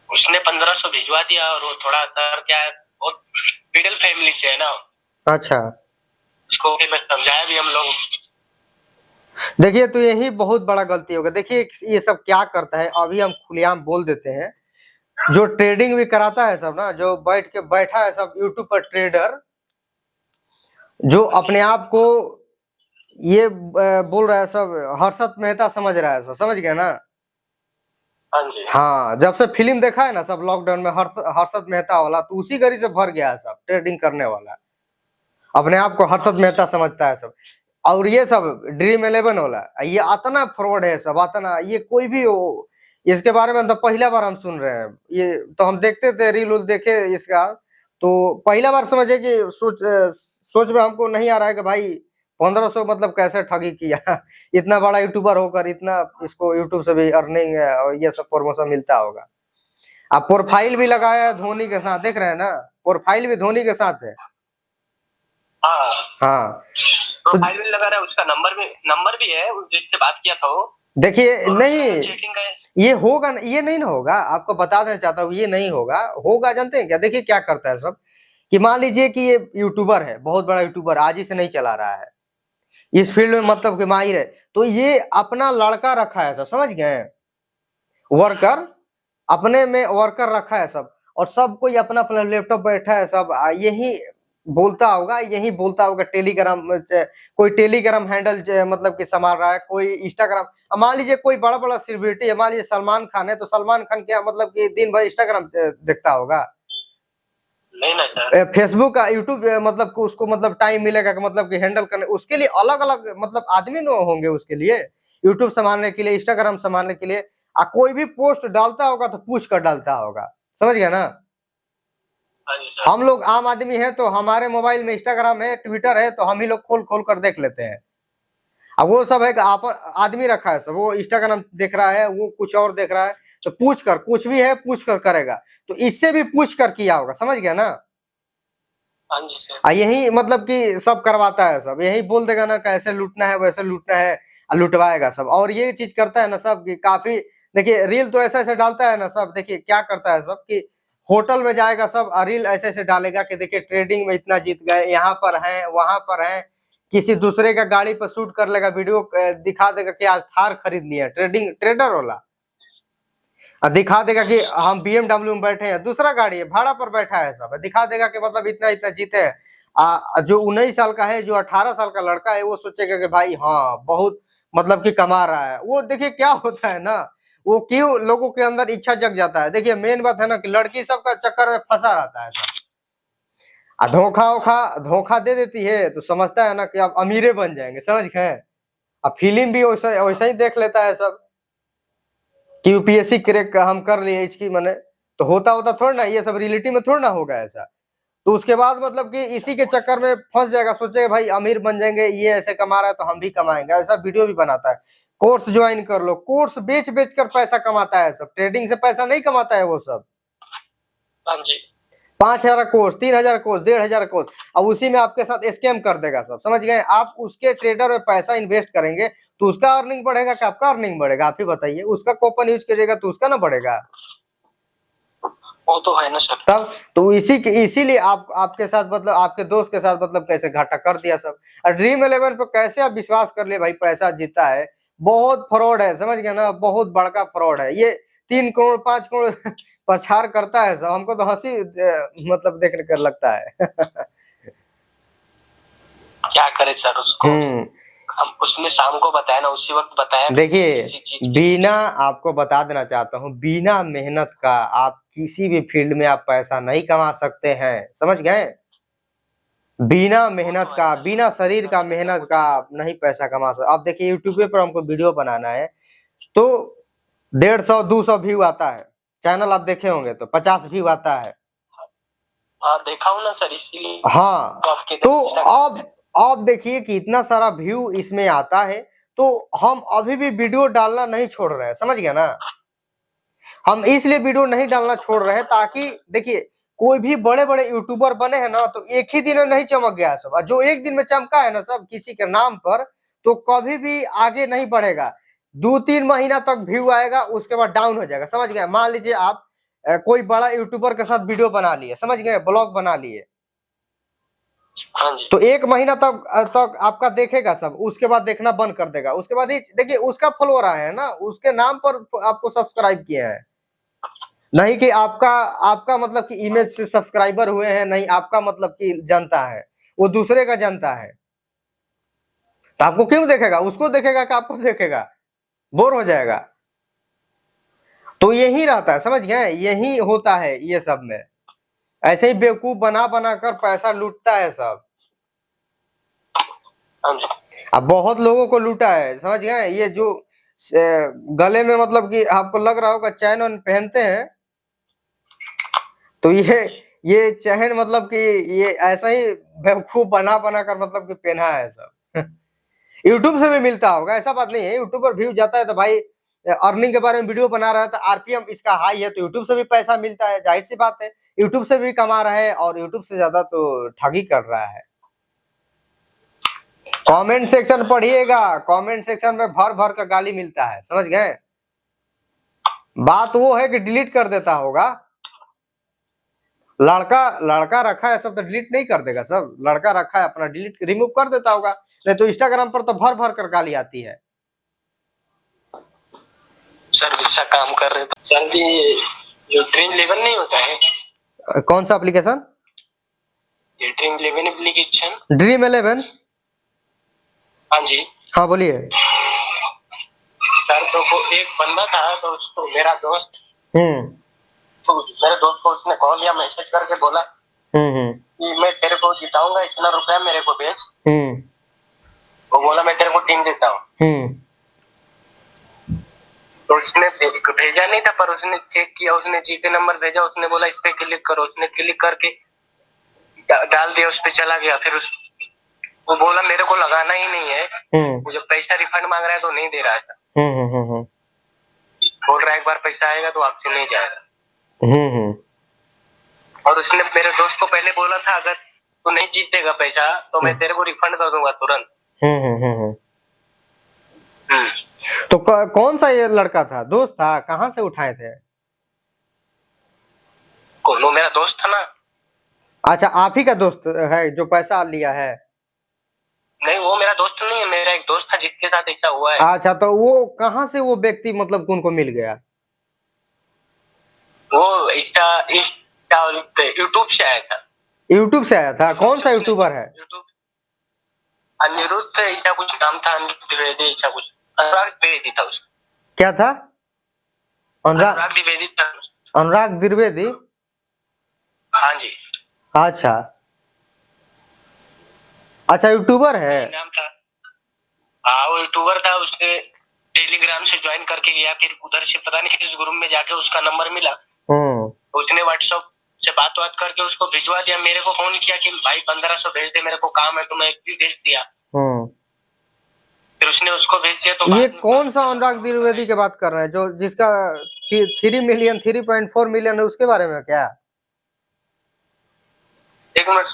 उसने 1500 भिजवा दिया, और वो थोड़ा सर क्या है, वो मिडिल फैमिली से है ना। अच्छा, उसको भी मैं समझाया भी हम लोग। देखिए तो यही बहुत बड़ा गलती होगा। देखिए ये सब क्या करता है, अभी हम खुलेआम बोल देते हैं, जो ट्रेडिंग भी कराता है सब ना, जो बैठा है सब यूट्यूब पर ट्रेडर, जो अपने आप को ये बोल रहा है सब हर्षद मेहता समझ रहा है सब, समझ गया ना? हाँ जी। हाँ, जब से फिल्म देखा है ना सब लॉकडाउन में हर्षद मेहता वाला, तो उसी गरी से भर गया है सब ट्रेडिंग करने वाला, अपने आप को हर्षद मेहता समझता है सब। और ये सब ड्रीम 11 वाला, ये अतना फ्रॉड है सब, अतना, ये कोई भी हो, इसके बारे में तो पहला बार हम सुन रहे हैं। ये तो हम देखते थे, रील देखे इसका, तो पहला बार समझे कि सोच में हमको नहीं आ रहा है कि भाई 1500 मतलब कैसे ठगी किया। इतना बड़ा यूट्यूबर होकर इतना इसको यूट्यूब से भी अर्निंग है और ये सब प्रमोशन मिलता होगा। अब प्रोफाइल भी लगाया है धोनी के साथ, देख रहे हैं ना? प्रोफाइल भी धोनी के साथ है। हाँ, प्रोफाइल भी लगा रहा है, उसका नंबर भी है, जिससे बात किया था वो। देखिए नहीं, ये होगा, ये नहीं ना होगा, आपको बता देना चाहता हूँ, ये नहीं होगा जानते हैं क्या? देखिए क्या करता है सब, कि मान लीजिए कि ये यूट्यूबर है, बहुत बड़ा यूट्यूबर, आज ही से नहीं चला रहा है, इस फील्ड में मतलब कि माहिर है, तो ये अपना लड़का रखा है सब, समझ गए, वर्कर, अपने में वर्कर रखा है सब, और सब कोई अपना अपना लैपटॉप बैठा है सब, यही बोलता होगा टेलीग्राम, कोई टेलीग्राम हैंडल मतलब कि संभाल रहा है, कोई इंस्टाग्राम, मान लीजिए कोई बड़ा बड़ा सेलिब्रिटी है, मान लीजिए सलमान खान है, तो सलमान खान क्या मतलब कि दिन भर इंस्टाग्राम देखता होगा, नहीं ना सर, फेसबुक का, यूट्यूब, मतलब उसको मतलब टाइम मिलेगा कि मतलब कि हैंडल करने, उसके लिए अलग अलग मतलब आदमी न होंगे उसके लिए, यूट्यूब संभालने के लिए, इंस्टाग्राम संभालने के लिए, कोई भी पोस्ट डालता होगा तो पूछ कर डालता होगा, समझ गया ना। हम लोग आम आदमी हैं तो हमारे मोबाइल में इंस्टाग्राम है, ट्विटर है, तो हम ही लोग खोल खोल कर देख लेते हैं। अब वो सब है आप आदमी रखा है सब, वो इंस्टाग्राम देख रहा है, वो कुछ और देख रहा है, तो पूछ कर, कुछ भी है पूछ कर करेगा, तो इससे भी पूछ कर किया होगा, समझ गया ना। यही मतलब कि सब करवाता है सब, यही बोल देगा ना कैसे लूटना है वैसे लूटना है, लुटवाएगा सब, और ये चीज करता है ना सब कि काफी, देखिए रील तो ऐसा ऐसे डालता है ना सब, देखिए क्या करता है सब कि होटल में जाएगा सब, रील ऐसे ऐसे डालेगा कि देखिए ट्रेडिंग में इतना जीत गए, यहाँ पर है वहां पर है, किसी दूसरे का गाड़ी पर शूट कर लेगा, वीडियो दिखा देगा कि आज थार खरीद लिया, ट्रेडिंग ट्रेडर वाला, दिखा देगा कि हम BMW में बैठे हैं, दूसरा गाड़ी है भाड़ा पर बैठा है सब, दिखा देगा कि मतलब इतना इतना जीते हैं। जो 19 साल का है, जो 18 साल का लड़का है, वो सोचेगा कि भाई हाँ बहुत मतलब कि कमा रहा है। वो देखिए क्या होता है ना, वो क्यों लोगों के अंदर इच्छा जग जाता है, देखिए मेन बात है ना कि लड़की सबका चक्कर में फंसा रहता है सब, धोखा दे देती है, तो समझता है ना कि आप अमीरे बन जाएंगे, समझ गए। अब फिल्म भी वैसा ही देख लेता है सब कि यूपीएससी क्रैक हम कर लिए इसकी, मैंने तो होता थोड़ा ना, ये सब रियलिटी में थोड़ा ना होगा ऐसा। तो उसके बाद मतलब कि इसी के चक्कर में फंस जाएगा, सोचेगा भाई अमीर बन जाएंगे, ये ऐसे कमा रहा है तो हम भी कमाएंगे, ऐसा वीडियो भी बनाता है। कोर्स ज्वाइन कर लो, कोर्स बेच बेच कर पैसा कमाता है सब, ट्रेडिंग से पैसा नहीं कमाता है वो सब। 5,000 कोर्स, 3,000 कोर्स, 1,500 कोर्स, अब उसी में आपके साथ स्कैम कर देगा सब, समझ गए। आप उसके ट्रेडर में पैसा इन्वेस्ट करेंगे तो उसका अर्निंग बढ़ेगा कि आपका अर्निंग बढ़ेगा, आप ही बताइए। उसका कूपन यूज करिएगा तो उसका ना बढ़ेगा, वो तो है ना सर। तब तो इसीलिए आपके साथ मतलब आपके दोस्त के साथ मतलब कैसे घाटा कर दिया सब। और ड्रीम 11 पे कैसे आप विश्वास कर लिए भाई, पैसा जीता है, बहुत फ्रॉड है, समझ गए ना, बहुत बड़का फ्रॉड है ये। 3 करोड़ 5 करोड़ प्रचार करता है सब, हमको तो हंसी मतलब देखने कर लगता है। क्या करे सर उसको, हम उसने शाम को बताया ना, उसी वक्त बताया। देखिए बिना, आपको बता देना चाहता हूँ, बिना मेहनत का आप किसी भी फील्ड में आप पैसा नहीं कमा सकते हैं, समझ गए। बिना मेहनत का, बिना शरीर का मेहनत का आप नहीं पैसा कमा सकते। आप देखिए यूट्यूब पर हमको वीडियो बनाना है तो 150 200 व्यू आता है, चैनल आप देखे होंगे तो 50 व्यू आता है। हाँ देखा हूँ ना सर, इसीलिए। हाँ तो अब देखिए कि इतना सारा व्यू इसमें आता है, तो हम अभी भी वीडियो डालना नहीं छोड़ रहे हैं, समझ गया ना। हम इसलिए वीडियो नहीं डालना छोड़ रहे हैं ताकि देखिए कोई भी बड़े बड़े यूट्यूबर बने हैं ना, तो एक ही दिन में नहीं चमक गया सब, जो एक दिन में चमका है ना सब किसी के नाम पर, तो कभी भी आगे नहीं बढ़ेगा। 2-3 महीना तक व्यू आएगा, उसके बाद डाउन हो जाएगा, समझ गए। मान लीजिए आप कोई बड़ा यूट्यूबर के साथ वीडियो बना लिए, समझ गए, ब्लॉग बना लिए, तो 1 महीना तक आपका देखेगा सब, उसके बाद देखना बंद कर देगा। उसके बाद देखिए उसका फॉलोअर आया है ना, उसके नाम पर आपको सब्सक्राइब किया है, नहीं कि आपका मतलब कि इमेज से सब्सक्राइबर हुए हैं, नहीं आपका मतलब कि जनता है, वो दूसरे का जनता है। तो आपको क्यों देखेगा, उसको देखेगा कि आपको देखेगा, बोर हो जाएगा। तो यही रहता है, समझ गए, यही होता है ये सब में, ऐसे ही बेवकूफ बना बना कर पैसा लूटता है सब। अब बहुत लोगों को लूटा है, समझ गए। ये जो गले में मतलब कि आपको लग रहा होगा चैन पहनते हैं, तो ये चैन मतलब कि ये ऐसा ही बेवकूफ बना बना कर मतलब कि पहना है सब। यूट्यूब से भी मिलता होगा, ऐसा बात नहीं है। यूट्यूब पर व्यू जाता है तो भाई अर्निंग के बारे में वीडियो बना रहा है, तो आरपीएम इसका हाई है, तो यूट्यूब से भी पैसा मिलता है, जाहिर सी बात है। यूट्यूब से भी कमा रहा है, और यूट्यूब से ज्यादा तो ठगी कर रहा है। कमेंट सेक्शन पढ़िएगा, कमेंट सेक्शन में भर भर का गाली मिलता है, समझ गए। बात वो है कि डिलीट कर देता होगा, लड़का लड़का रखा है सब तो डिलीट नहीं कर देगा सब, लड़का रखा है अपना डिलीट रिमूव कर देता होगा, नहीं तो इंस्टाग्राम पर तो भर भर कर गाली आती है। सर वैसा काम कर रहे थे सर जी, जो ड्रीम 11 नहीं होता है, कौन सा एप्लीकेशन? ये ड्रीम 11 एप्लीकेशन। ड्रीम 11? हाँ जी। हाँ बोलिए सर तो वो एक बंदा था, तो उसको मेरा दोस्त, तो मेरे दोस्त को उसने कॉल या मैसेज करके बोला कि मैं तेरे को जिताऊंगा, इतना रुपया मेरे को भेज। वो बोला मैं तेरे को टीम देता हूँ। तो उसने भेजा नहीं था, पर उसने चेक किया, उसने जीपे नंबर भेजा, उसने बोला इस पे क्लिक करो, उसने क्लिक करके डाल दिया, उस पे चला गया। फिर वो बोला मेरे को लगाना ही नहीं है, मुझे पैसा रिफंड मांग रहा है तो नहीं दे रहा था। बोल रहा है एक बार पैसा आएगा तो आपसे नहीं जाएगा। और उसने मेरे दोस्त को पहले बोला था अगर तू नहीं जीतेगा पैसा तो मैं तेरे को रिफंड कर दूंगा तुरंत। तो कौन सा ये लड़का था, दोस्त था, कहाँ से उठाए थे? कौन? वो मेरा दोस्त था ना। अच्छा आप ही का दोस्त है जो पैसा लिया है? नहीं वो मेरा दोस्त नहीं है, मेरा एक दोस्त था जिसके साथ ऐसा हुआ है। अच्छा तो वो कहाँ से वो व्यक्ति मतलब कौन को मिल गया? वो यूट्यूब से आया था। यूट्यूब से आया था? कौन सा यूट्यूबर है? अनिरुद्ध ऐसा कुछ नाम था, अनिरुद्ध द्विवेदी ऐसा कुछ, अनुराग द्विवेदी था उसका। क्या था? अनुराग द्विवेदी था। अनुराग द्विवेदी? हाँ जी। अच्छा अच्छा यूट्यूबर है नाम था। हाँ वो यूट्यूबर था, उसने टेलीग्राम से ज्वाइन करके गया, फिर उधर से पता नहीं किस ग्रुप में जाके उसका नंबर मिला, तो उसने व्हाट्सएप से बात करके उसको भिजवा दिया। मेरे को फोन किया कि भाई 1500 भेज दे, मेरे को काम है, तो मैं एक भी भेज दिया। फिर उसने उसको भेज दिया। तो ये कौन सा अनुराग द्विवेदी की बात कर रहे हैं जो जिसका 3 मिलियन 3.4 मिलियन है, उसके बारे में क्या? एक मिनट,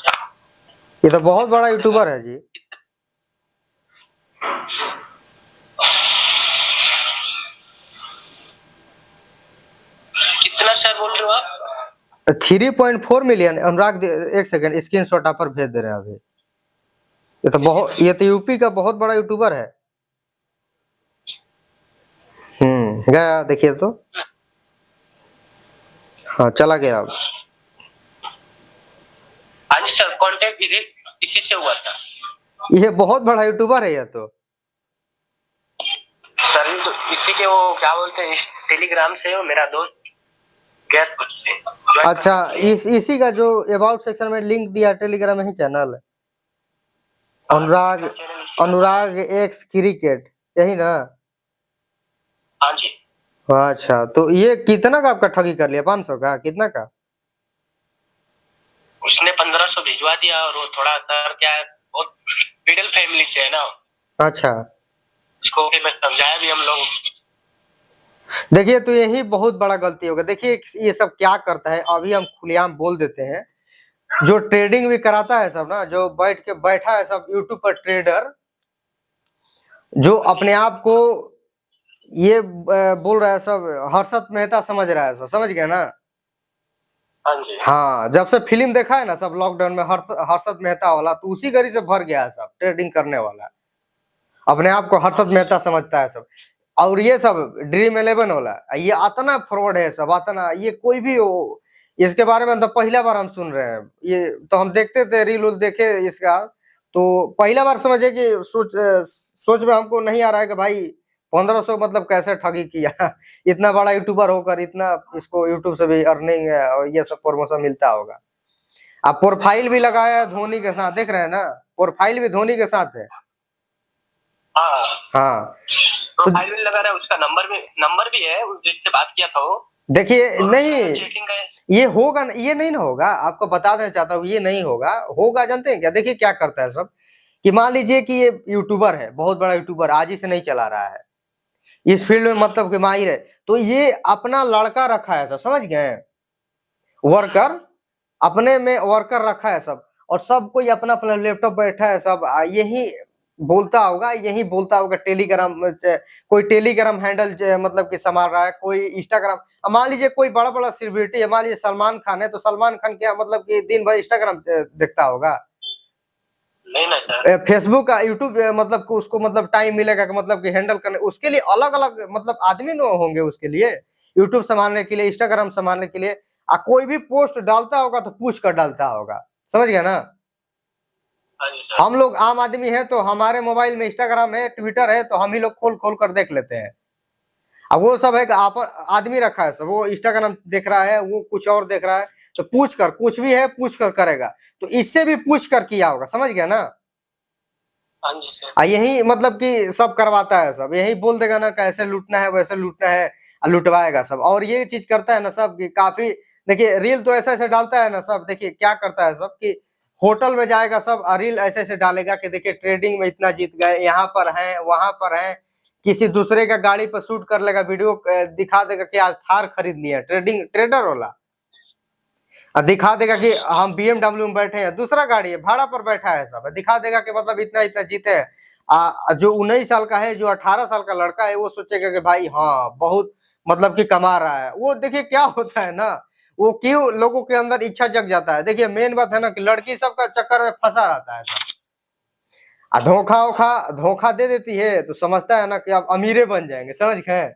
ये तो बहुत बड़ा यूट्यूबर है जी। कितना सर बोल रहे हो आप? 3.4 मिलियन अनुराग। एक सेकंड स्क्रीनशॉट आप पर भेज दे रहे हैं अभी। ये तो यूपी का बहुत बड़ा यूट्यूबर है। गया देखिए तो, हाँ चला गया अब। हाँ जी सर, कांटेक्ट इसी से हुआ था। ये बहुत बड़ा यूट्यूबर है ये तो सर। तो इसी के वो क्या बोलते हैं, टेलीग्राम से वो मेरा दोस्त गया कुछ से। अच्छा इसी का जो अबाउट सेक्शन में लिंक दिया टेलीग्राम ही चैनल अनुराग एक्स क्रिकेट, यही ना? हाँ जी। अच्छा तो ये कितना का आपका ठगी कर लिया? 500 का? कितना का? उसने 1500 भिजवा दिया, और वो थोड़ा सर क्या है, बहुत मिडिल फैमिली से है ना। अच्छा उसको मैं समझाया भी हम लोग। देखिए तो यही बहुत बड़ा गलती होगा। देखिए ये सब क्या करता है, अभी हम खुलेआम बोल देते हैं, जो ट्रेडिंग भी कराता है सब ना, जो बैठा है सब यूट्यूब पर ट्रेडर, जो अपने आप को ये बोल रहा है सब हर्षद मेहता समझ रहा है सब, समझ गया ना? हाँ जी। हाँ जब से फिल्म देखा है ना सब लॉकडाउन में हर्षद मेहता वाला, तो उसी गरी से भर गया है सब ट्रेडिंग करने वाला, अपने आप को हर्षद मेहता समझता है सब। और ये सब ड्रीम 11 वाला ये अतना फ्रॉड है सब, अतना, ये कोई भी हो, इसके बारे में तो पहला बार हम सुन रहे हैं। ये तो हम देखते थे रील देखे इसका, तो पहला बार समझे कि सोच में हमको नहीं आ रहा है कि भाई 1500 मतलब कैसे ठगी किया इतना बड़ा यूट्यूबर होकर इतना इसको यूट्यूब से भी अर्निंग और ये सब प्रमोशन मिलता होगा। अब प्रोफाइल भी लगाया है धोनी के साथ, देख रहे हैं ना? प्रोफाइल भी धोनी के साथ है। हाँ प्रोफाइल भी लगा रहा है, उसका नंबर भी है, जिससे बात किया था वो। देखिए नहीं ये होगा, ये नहीं ना होगा, आपको बता देना चाहता हूँ, ये नहीं होगा जानते हैं क्या? देखिए क्या करता है सब, कि मान लीजिए कि ये यूट्यूबर है, बहुत बड़ा यूट्यूबर, आज ही से नहीं चला रहा है, इस फील्ड में मतलब कि माहिर है, तो ये अपना लड़का रखा है सब, समझ गए? वर्कर, अपने में वर्कर रखा है सब, और सब कोई अपना अपना लैपटॉप बैठा है सब, यही बोलता होगा, यही बोलता होगा टेलीग्राम, कोई टेलीग्राम हैंडल मतलब कि संभाल रहा है, कोई इंस्टाग्राम। मान लीजिए कोई बड़ा बड़ा सेलिब्रिटी है, मान लीजिए सलमान खान है, तो सलमान खान क्या मतलब कि दिन भर इंस्टाग्राम देखता होगा? नहीं ना सर। फेसबुक का, यूट्यूब मतलब कि उसको मतलब टाइम मिलेगा कि मतलब कि हैंडल करने, उसके लिए अलग अलग मतलब आदमी न होंगे उसके लिए, यूट्यूब संभालने के लिए, इंस्टाग्राम संभालने के लिए। कोई भी पोस्ट डालता होगा तो पूछ कर डालता होगा, समझ गया ना? हम लोग आम आदमी हैं तो हमारे मोबाइल में इंस्टाग्राम है, ट्विटर है, तो हम ही लोग खोल खोल कर देख लेते हैं। अब वो सब है आप आदमी रखा है सब, वो इंस्टाग्राम देख रहा है, वो कुछ और देख रहा है, तो पूछ कर, कुछ भी है पूछ कर करेगा, तो इससे भी पूछ कर किया होगा, समझ गया ना? यही मतलब कि सब करवाता है सब, यही बोल देगा ना कैसे लूटना है वैसे लूटना है, लुटवाएगा सब। और ये चीज करता है ना सब कि काफी, देखिए रील तो ऐसे ऐसे डालता है ना सब, देखिए क्या करता है सब कि होटल में जाएगा सब, रील ऐसे ऐसे डालेगा कि देखिए ट्रेडिंग में इतना जीत गए, यहाँ पर है वहां पर है, किसी दूसरे का गाड़ी पर शूट कर लेगा, वीडियो दिखा देगा कि आज थार खरीद लिया, ट्रेडिंग ट्रेडर वाला दिखा देगा कि हम BMW में बैठे हैं, दूसरा गाड़ी है भाड़ा पर बैठा है सब, दिखा देगा कि मतलब इतना इतना जीते हैं। जो 19 साल का है, जो 18 साल का लड़का है, वो सोचेगा कि भाई हाँ बहुत मतलब कि कमा रहा है। वो देखिए क्या होता है ना, वो क्यों लोगों के अंदर इच्छा जग जाता है। देखिए मेन बात है ना कि लड़की सबका चक्कर में फंसा रहता है सब, धोखा दे देती है तो समझता है ना कि अब अमीरे बन जाएंगे, समझ गए?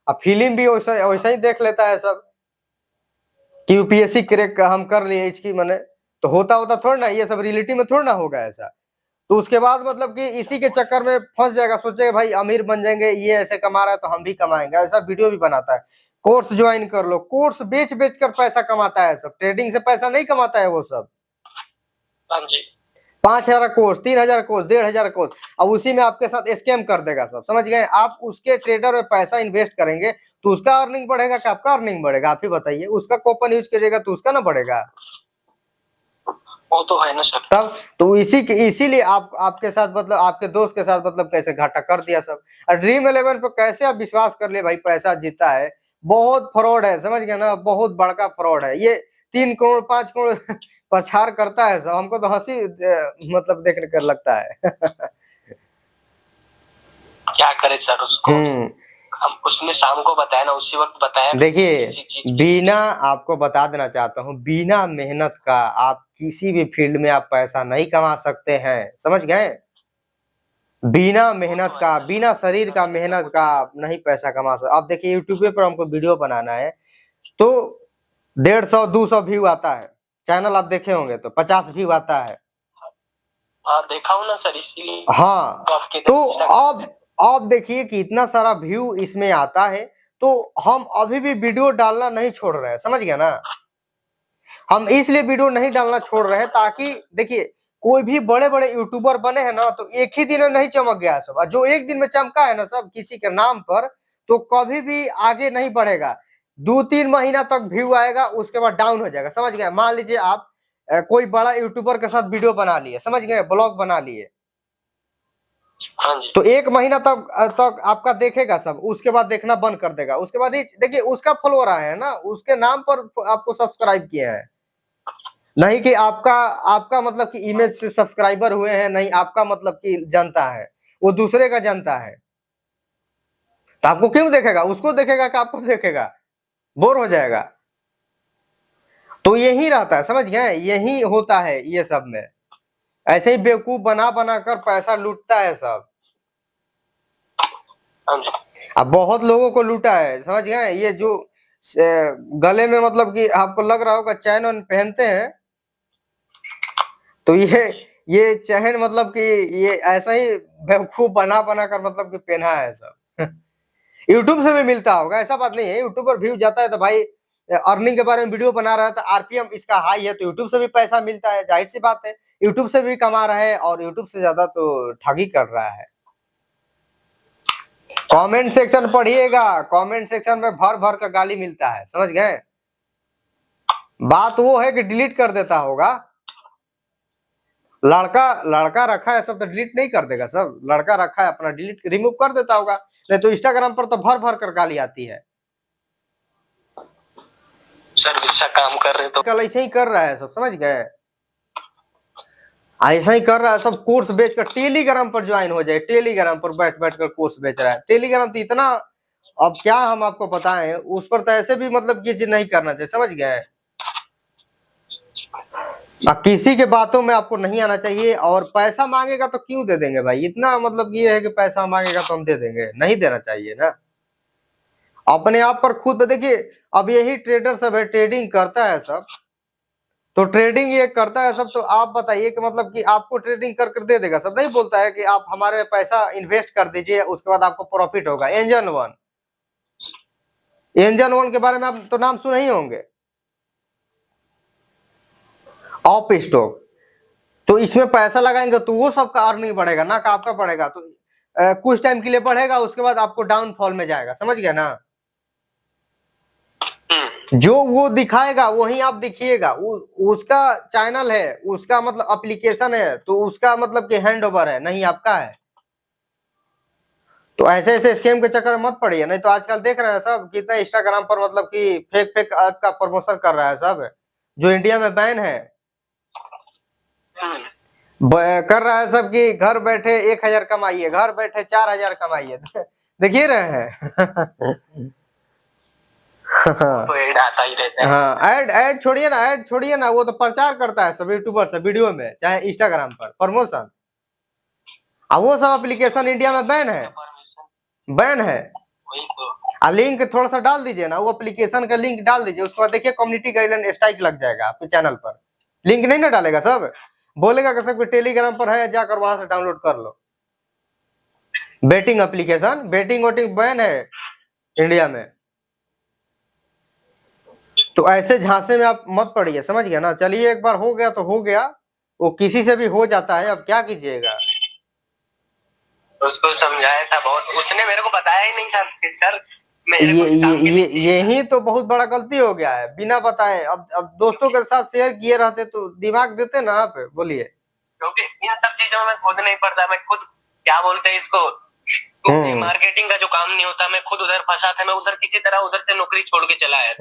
अब फिल्म भी वैसा ही देख लेता है सब कि यूपीएससी क्रैक हम कर लिए इसकी, मैंने तो होता थोड़ा ना, ये सब रियलिटी में थोड़ा ना होगा ऐसा। तो उसके बाद मतलब कि इसी के चक्कर में फंस जाएगा, सोचेगा भाई अमीर बन जाएंगे, ये ऐसे कमा रहा है तो हम भी कमाएंगे, ऐसा वीडियो भी बनाता है। कोर्स ज्वाइन कर लो, कोर्स बेच बेच कर पैसा कमाता है सब, ट्रेडिंग से पैसा नहीं कमाता है वो सब। 5,000 कोर्स, 3,000 कोर्स, 1,500 कोर्स, अब उसी में आपके साथ स्कैम कर देगा सब, समझ गए? आप उसके ट्रेडर में पैसा इन्वेस्ट करेंगे तो उसका अर्निंग बढ़ेगा कि आपका अर्निंग बढ़ेगा? आप ही बताइए। उसका कूपन यूज करिएगा तो उसका ना बढ़ेगा? वो तो है ना सर। तब तो इसीलिए आपके साथ मतलब आपके दोस्त के साथ मतलब कैसे घाटा कर दिया सब। और ड्रीम 11 पर कैसे आप विश्वास कर लिए भाई, पैसा जीता है, बहुत फ्रॉड है, समझ गए ना? बहुत बड़का फ्रॉड है ये। 3 करोड़ 5 करोड़ प्रचार करता है सब, हमको तो हंसी मतलब देखने कर लगता है। क्या करे सर उसको, हम उसने शाम को बताया ना, उसी वक्त बताया। देखिए बिना, आपको बता देना चाहता हूँ, बिना मेहनत का आप किसी भी फील्ड में आप पैसा नहीं कमा सकते हैं, समझ गए? बिना मेहनत का, बिना शरीर का मेहनत का आप नहीं पैसा कमा सकते। अब देखिए यूट्यूब पर हमको वीडियो बनाना है तो 150 200 व्यू आता है, चैनल आप देखे होंगे तो 50 व्यू आता है। हाँ देखा हूँ ना सर, इसीलिए। हाँ तो अब देखिए कि इतना सारा व्यू इसमें आता है, तो हम अभी भी वीडियो डालना नहीं छोड़ रहे हैं, समझ गया ना? हम इसलिए वीडियो नहीं डालना छोड़ रहे हैं ताकि देखिए कोई भी बड़े बड़े यूट्यूबर बने हैं ना, तो एक ही दिन में नहीं चमक गया सब। जो एक दिन में चमका है ना सब किसी के नाम पर, तो कभी भी आगे नहीं बढ़ेगा। 2-3 महीना तक व्यू आएगा, उसके बाद डाउन हो जाएगा, समझ गए? मान लीजिए आप कोई बड़ा यूट्यूबर के साथ वीडियो बना लिए, समझ गए, ब्लॉग बना लिए, तो 1 महीना तक आपका देखेगा सब, उसके बाद देखना बंद कर देगा। उसके बाद देखिए उसका फॉलोअर आया है ना, उसके नाम पर आपको सब्सक्राइब किया है, नहीं कि आपका मतलब कि इमेज से सब्सक्राइबर हुए हैं, नहीं आपका मतलब कि जनता है, वो दूसरे का जनता है। तो आपको क्यों देखेगा? उसको देखेगा कि आपको देखेगा? बोर हो जाएगा। तो यही रहता है, समझ गए? यही होता है ये सब में, ऐसे ही बेवकूफ बना बना कर पैसा लूटता है सब। अब बहुत लोगों को लूटा है, समझ गए? ये जो गले में मतलब कि आपको लग रहा होगा चैन पहनते हैं, तो ये चैन मतलब कि ये ऐसा ही बेवकूफ बना बना कर मतलब कि पहना है सब। यूट्यूब से भी मिलता होगा, ऐसा बात नहीं है। यूट्यूब पर व्यू जाता है तो भाई अर्निंग के बारे में वीडियो बना रहा है, तो आरपीएम इसका हाई है, तो यूट्यूब से भी पैसा मिलता है, जाहिर सी बात है। यूट्यूब से भी कमा रहा है, और यूट्यूब से ज्यादा तो ठगी कर रहा है। कमेंट सेक्शन पढ़िएगा, कमेंट सेक्शन में भर भर का गाली मिलता है, समझ गए? बात वो है कि डिलीट कर देता होगा, लड़का रखा है सब तो डिलीट नहीं कर देगा सब, लड़का रखा है अपना डिलीट रिमूव कर देता होगा, नहीं तो इंस्टाग्राम पर तो भर भर कर गाली आती है। सर वैसा काम कर रहे तो कल ऐसे ही कर रहा है सब, समझ गए? ऐसा ही कर रहा है सब, कोर्स बेचकर टेलीग्राम पर ज्वाइन हो जाए, टेलीग्राम पर बैठ बैठ कर कोर्स बेच रहा है। टेलीग्राम तो इतना, अब क्या हम आपको बताएं, उस पर तो ऐसे भी मतलब ये चीज नहीं करना चाहिए, समझ गए। किसी के बातों में आपको नहीं आना चाहिए, और पैसा मांगेगा तो क्यों दे देंगे भाई, इतना मतलब ये है कि पैसा मांगेगा तो हम दे देंगे, नहीं देना चाहिए ना। अपने आप पर खुद देखिए, अब यही ट्रेडर सब है, ट्रेडिंग करता है सब, तो ट्रेडिंग ये करता है सब, तो आप बताइए कि मतलब कि आपको ट्रेडिंग कर कर दे देगा सब, नहीं बोलता है कि आप हमारे पैसा इन्वेस्ट कर दीजिए उसके बाद आपको प्रॉफिट होगा। एंजल वन, एंजल वन के बारे में आप तो नाम सुने ही होंगे, ऑप स्टॉक, तो इसमें पैसा लगाएंगे तो वो सबका अर्निंग बढ़ेगा ना, का आपका बढ़ेगा, तो कुछ टाइम के लिए बढ़ेगा, उसके बाद आपको डाउनफॉल में जाएगा, समझ गया ना। जो वो दिखाएगा वही आप दिखिएगा, उसका चैनल है, उसका मतलब एप्लीकेशन है, तो उसका मतलब कि हैंड ओवर है, नहीं आपका है। तो ऐसे ऐसे स्कैम के चक्कर में मत पड़िए, नहीं तो आजकल देख रहे हैं सब कितना इंस्टाग्राम पर मतलब कि फेक फेक ऐप का प्रमोशन कर रहा है सब, जो इंडिया में बैन है, कर रहा है सब कि घर बैठे 1000 कमाइए, घर बैठे 4000 कमाइए। देखिए रहे हैं। तो ऐड आता ही रहता है। हाँ, ऐड छोड़िए ना, ऐड छोड़िए ना, वो तो प्रचार करता है सब यूट्यूबर से वीडियो में, चाहे इंस्टाग्राम पर प्रमोशन। अब वो सब एप्लीकेशन इंडिया में बैन है, बैन है। लिंक थोड़ा सा डाल दीजिए ना, वो एप्लीकेशन का लिंक डाल दीजिए, उसके बाद देखिए कम्युनिटी गाइडलाइन स्ट्राइक लग जाएगा आपके चैनल पर। लिंक नहीं ना डालेगा सब, बोलेगा कि सब टेलीग्राम पर है, जाकर वहां से डाउनलोड कर लो। Betting application, betting voting ban है इंडिया में, तो ऐसे झांसे में आप मत पड़िए, समझ गया ना। चलिए, एक बार हो गया तो हो गया, वो किसी से भी हो जाता है, अब क्या कीजिएगा। उसको समझाया था बहुत, उसने मेरे को बताया ही नहीं था सर। यही तो बहुत बड़ा गलती हो गया है, बिना बताए। अब दोस्तों के साथ शेयर किए रहते तो दिमाग देते ना आप, बोलिए। क्योंकि इन सब चीजों में खुद नहीं पड़ता, मैं खुद क्या बोलते हैं इसको, मार्केटिंग का जो काम नहीं होता, मैं खुद उधर फंसा था, मैं उधर किसी तरह उधर से नौकरी छोड़ के चला आया।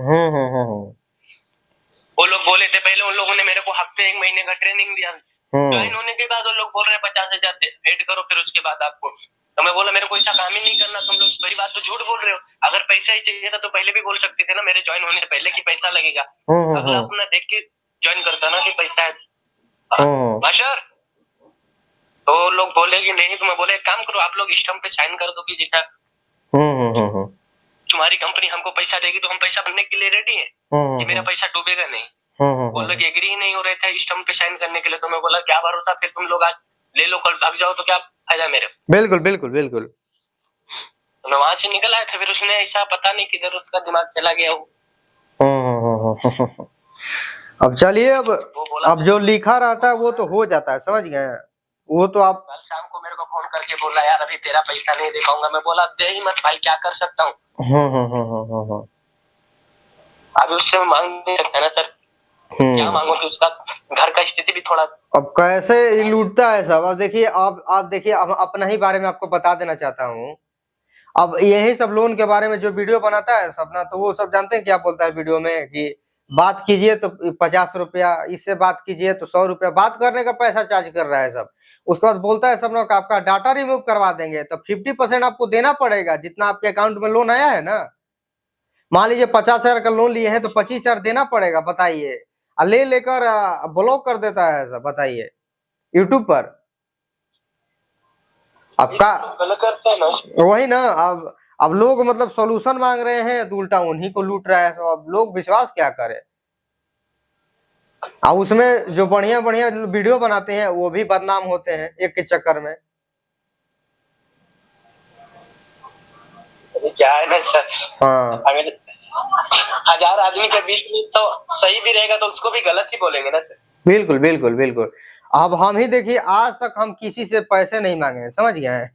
वो लोग बोले थे पहले, उन लोगों ने मेरे को हफ्ते 1 महीने का ट्रेनिंग दिया, ज्वाइन होने के बाद वो लोग बोल रहे 50,000 ऐड करो फिर उसके बाद आपको। तो मैं बोला मेरे को ऐसा काम ही नहीं करना, तुम लोग बड़ी बात तो झूठ बोल रहे हो, अगर पैसा ही चाहिए था तो पहले भी बोल सकते थे ना, मेरे ज्वाइन होने से पहले कि पैसा लगेगा, अगला अपना देख के ज्वाइन करता ना कि पैसा है मास्टर। तो लोग बोले कि नहीं, तो मैं बोले एक काम करो, आप लोग स्टम्प पे साइन कर दो कि जैसा तुम्हारी कंपनी हमको पैसा देगी तो हम पैसा भरने के लिए रेडी है, कि मेरा पैसा डूबेगा नहीं। वो लोग एग्री ही नहीं हो रहे थे स्टम्प पे साइन करने के लिए, तो मैं बोला क्या भरोसा, फिर तुम लोग आज ले लो कल भाग जाओ तो क्या फायदा मेरे। बिल्कुल बिल्कुल बिल्कुल। तो मैं वहां से निकल आया था, फिर उसने ऐसा पता नहीं किधर उसका दिमाग चला गया वो। अब चलिए, अब जो लिखा रहता है वो तो हो जाता है, समझ गए। वो तो आप कल शाम को मेरे को फोन करके बोला यार अभी तेरा पैसा नहीं दे पाऊंगा, मैं बोला दे ही मत भाई, क्या कर सकता हूँ। अभी उससे मांग नहीं सकता ना सर, क्या मांगो, कि उसका घर का स्थिति भी थोड़ा। अब कैसे लूटता है सब। अब देखिए, आप देखिए, अब अपना ही बारे में आपको बता देना चाहता हूँ। अब यही सब लोन के बारे में जो वीडियो बनाता है सब ना, तो वो सब जानते हैं क्या बोलता है वीडियो में, कि बात कीजिए तो 50 रुपया, इससे बात कीजिए तो 100 रुपया, बात करने का पैसा चार्ज कर रहा है सब। उसके बाद बोलता है सब लोग आपका डाटा रिमूव करवा देंगे, तो 50% आपको देना पड़ेगा, जितना आपके अकाउंट में लोन आया है ना। मान लीजिए 50,000 का लोन लिए हैं तो 25,000 देना पड़ेगा, बताइए। ले लेकर ब्लॉक कर देता है सब, बताइए, यूट्यूब पर। आपका गलत करता है ना वही ना। अब लोग मतलब सॉल्यूशन मांग रहे हैं तो उल्टा उन्हीं को लूट रहा है। तो अब लोग विश्वास क्या करे। अब उसमें जो बढ़िया बढ़िया वीडियो बनाते हैं वो भी बदनाम होते हैं एक के चक्कर में। क्या है ना सर, हाँ, अगर 1000 आदमी के बीच में तो सही भी रहेगा तो उसको भी गलत ही बोलेंगे ना सर। बिल्कुल बिल्कुल बिल्कुल। अब हम ही देखिए, आज तक हम किसी से पैसे नहीं मांगे, समझ गए।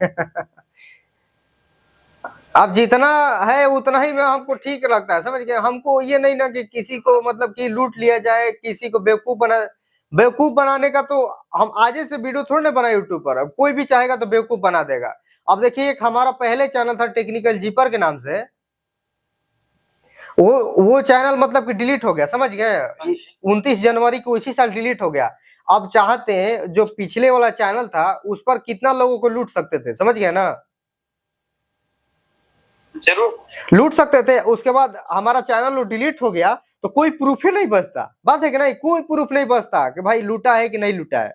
अब जितना है उतना ही में हमको ठीक लगता है, समझ गए। हमको ये नहीं ना कि किसी को मतलब कि लूट लिया जाए, किसी को बेवकूफ बनाने का तो हम आज से वीडियो थोड़ी ना बनाए यूट्यूब पर। अब कोई भी चाहेगा तो बेवकूफ बना देगा। अब देखिए, एक हमारा पहले चैनल था टेक्निकल जीपर के नाम से, वो चैनल मतलब कि डिलीट हो गया, समझ गए? 29 जनवरी को इसी साल डिलीट हो गया। अब चाहते हैं जो पिछले वाला चैनल था उस पर कितना लोगों को लूट सकते थे, समझ गए ना? जरूर लूट सकते थे। उसके बाद हमारा चैनल डिलीट हो गया तो कोई प्रूफ ही नहीं बचता, बात है कि नहीं? कोई प्रूफ नहीं बचता कि भाई लूटा है कि नहीं लूटा है।